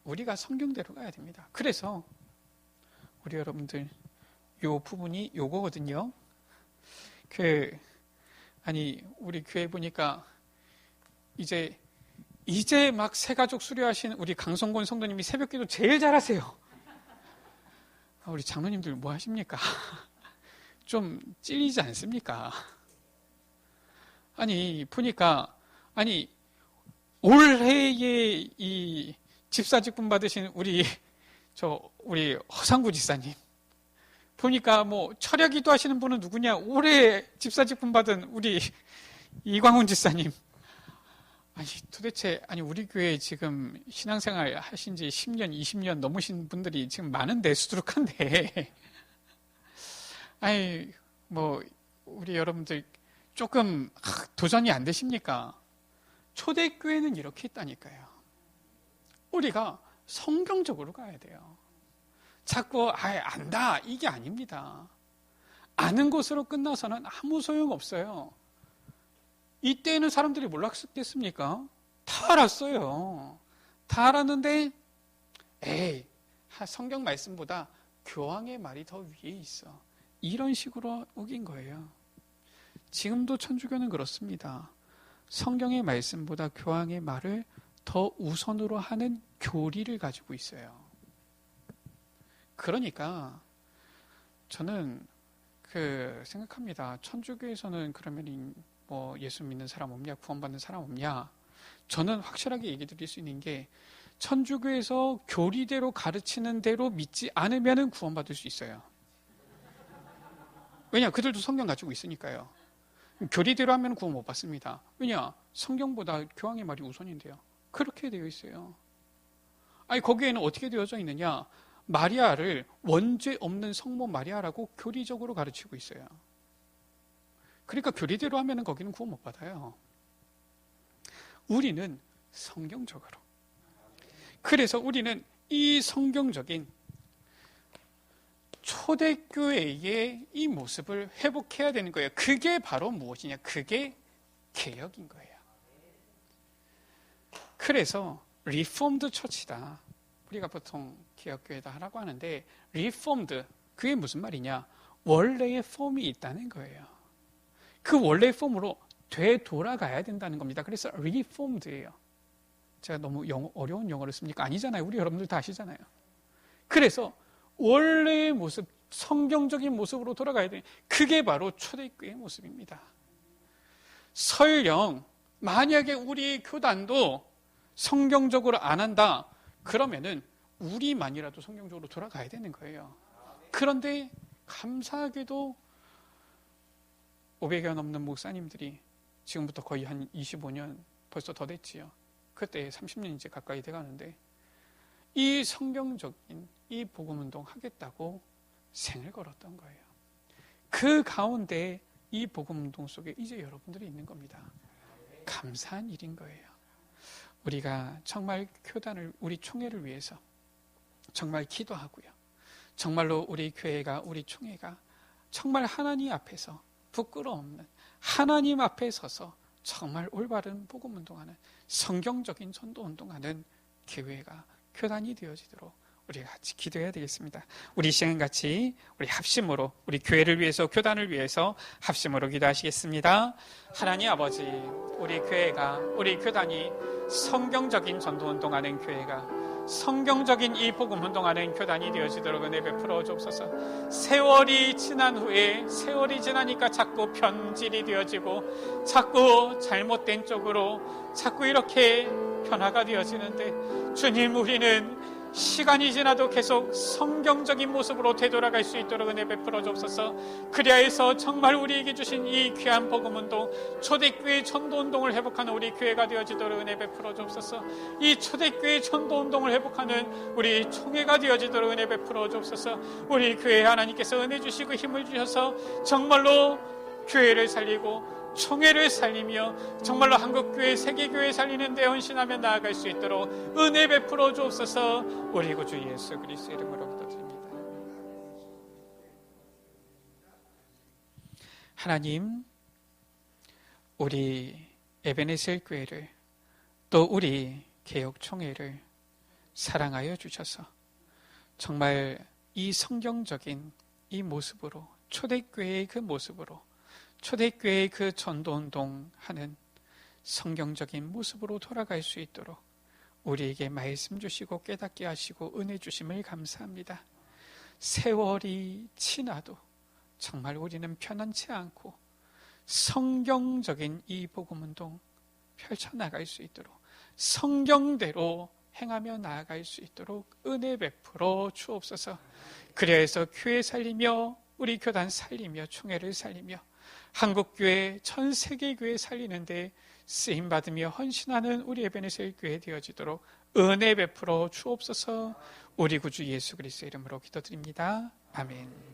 우리가 성경대로 가야 됩니다. 그래서 우리 여러분들 요 부분이 요거거든요. 우리 교회 보니까 이제 막 새가족 수료하신 우리 강성곤 성도님이 새벽기도 제일 잘하세요. 우리 장로님들 뭐 하십니까? 좀 찔리지 않습니까? 보니까 올해에 이 집사직분 받으신 우리 허상구 지사님 보니까 철야기도 하시는 분은 누구냐? 올해 집사직분 받은 우리 이광훈 지사님. 도대체 우리 교회 지금 신앙생활 하신 지 10년, 20년 넘으신 분들이 지금 많은데 수두룩한데 우리 여러분들 조금 도전이 안 되십니까? 초대교회는 이렇게 있다니까요. 우리가 성경적으로 가야 돼요. 자꾸 안다 이게 아닙니다. 아는 것으로 끝나서는 아무 소용없어요. 이때는 사람들이 몰랐겠습니까? 다 알았어요. 다 알았는데 성경 말씀보다 교황의 말이 더 위에 있어. 이런 식으로 우긴 거예요. 지금도 천주교는 그렇습니다. 성경의 말씀보다 교황의 말을 더 우선으로 하는 교리를 가지고 있어요. 그러니까 저는 생각합니다. 천주교에서는 그러면 예수 믿는 사람 없냐? 구원받는 사람 없냐? 저는 확실하게 얘기 드릴 수 있는 게 천주교에서 교리대로 가르치는 대로 믿지 않으면 구원받을 수 있어요. 왜냐? 그들도 성경 가지고 있으니까요. 교리대로 하면 구원 못 받습니다. 왜냐? 성경보다 교황의 말이 우선인데요. 그렇게 되어 있어요. 거기에는 어떻게 되어져 있느냐? 마리아를 원죄 없는 성모 마리아라고 교리적으로 가르치고 있어요. 그러니까 교리대로 하면 거기는 구원 못 받아요. 우리는 성경적으로. 그래서 우리는 이 성경적인 초대교회의 이 모습을 회복해야 되는 거예요. 그게 바로 무엇이냐? 그게 개혁인 거예요. 그래서 리폼드 처치다. 우리가 보통 개혁교회다 하라고 하는데 리폼드, 그게 무슨 말이냐? 원래의 폼이 있다는 거예요. 그 원래의 폼으로 되돌아가야 된다는 겁니다. 그래서 리폼드예요. 제가 너무 어려운 영어를 씁니까? 아니잖아요. 우리 여러분들 다 아시잖아요. 그래서 원래의 모습, 성경적인 모습으로 돌아가야 돼. 그게 바로 초대교회의 모습입니다. 설령 만약에 우리 교단도 성경적으로 안 한다, 그러면은 우리만이라도 성경적으로 돌아가야 되는 거예요. 그런데 감사하게도 500여 넘는 목사님들이 지금부터 거의 한 25년 벌써 더 됐지요. 그때 30년 이제 가까이 돼가는데 이 성경적인 이 복음운동 하겠다고 생을 걸었던 거예요. 그 가운데 이 복음운동 속에 이제 여러분들이 있는 겁니다. 감사한 일인 거예요. 우리가 정말 교단을, 우리 총회를 위해서 정말 기도하고요. 정말로 우리 교회가, 우리 총회가 정말 하나님 앞에서 부끄러움 없는 하나님 앞에 서서 정말 올바른 복음운동하는 성경적인 전도운동하는 교회가, 교단이 되어지도록 우리가 같이 기도해야 되겠습니다. 우리 시간 같이 우리 합심으로 우리 교회를 위해서, 교단을 위해서 합심으로 기도하시겠습니다. 하나님 아버지, 우리 교회가, 우리 교단이 성경적인 전도운동하는 교회가, 성경적인 이 복음운동하는 교단이 되어지도록 은혜 베풀어 주옵소서. 세월이 지난 후에, 세월이 지나니까 자꾸 편질이 되어지고 자꾸 잘못된 쪽으로 자꾸 이렇게 변화가 되어지는데, 주님, 우리는 시간이 지나도 계속 성경적인 모습으로 되돌아갈 수 있도록 은혜 베풀어 주옵소서. 그리하여서 정말 우리에게 주신 이 귀한 복음운동, 초대교회 전도운동을 회복하는 우리 교회가 되어지도록 은혜 베풀어 주옵소서. 이 초대교회 전도운동을 회복하는 우리 총회가 되어지도록 은혜 베풀어 주옵소서. 우리 교회에 하나님께서 은혜 주시고 힘을 주셔서 정말로 교회를 살리고 총회를 살리며 정말로 한국교회, 세계교회 살리는 데 헌신하며 나아갈 수 있도록 은혜 베풀어 주옵소서. 우리 구주 예수 그리스도 이름으로 기도드립니다. 하나님, 우리 에베네셀 교회를, 또 우리 개혁총회를 사랑하여 주셔서 정말 이 성경적인 이 모습으로, 초대교회의 그 모습으로, 초대교회의 그 전도운동 하는 성경적인 모습으로 돌아갈 수 있도록 우리에게 말씀 주시고 깨닫게 하시고 은혜 주심을 감사합니다. 세월이 지나도 정말 우리는 편안치 않고 성경적인 이 복음운동 펼쳐나갈 수 있도록, 성경대로 행하며 나아갈 수 있도록 은혜 베풀어 주옵소서. 그래서 교회 살리며 우리 교단 살리며 총회를 살리며 한국교회, 전 세계교회 살리는데 쓰임받으며 헌신하는 우리 에베네셀 교회 되어지도록 은혜 베풀어 주옵소서. 우리 구주 예수 그리스도의 이름으로 기도드립니다. 아멘.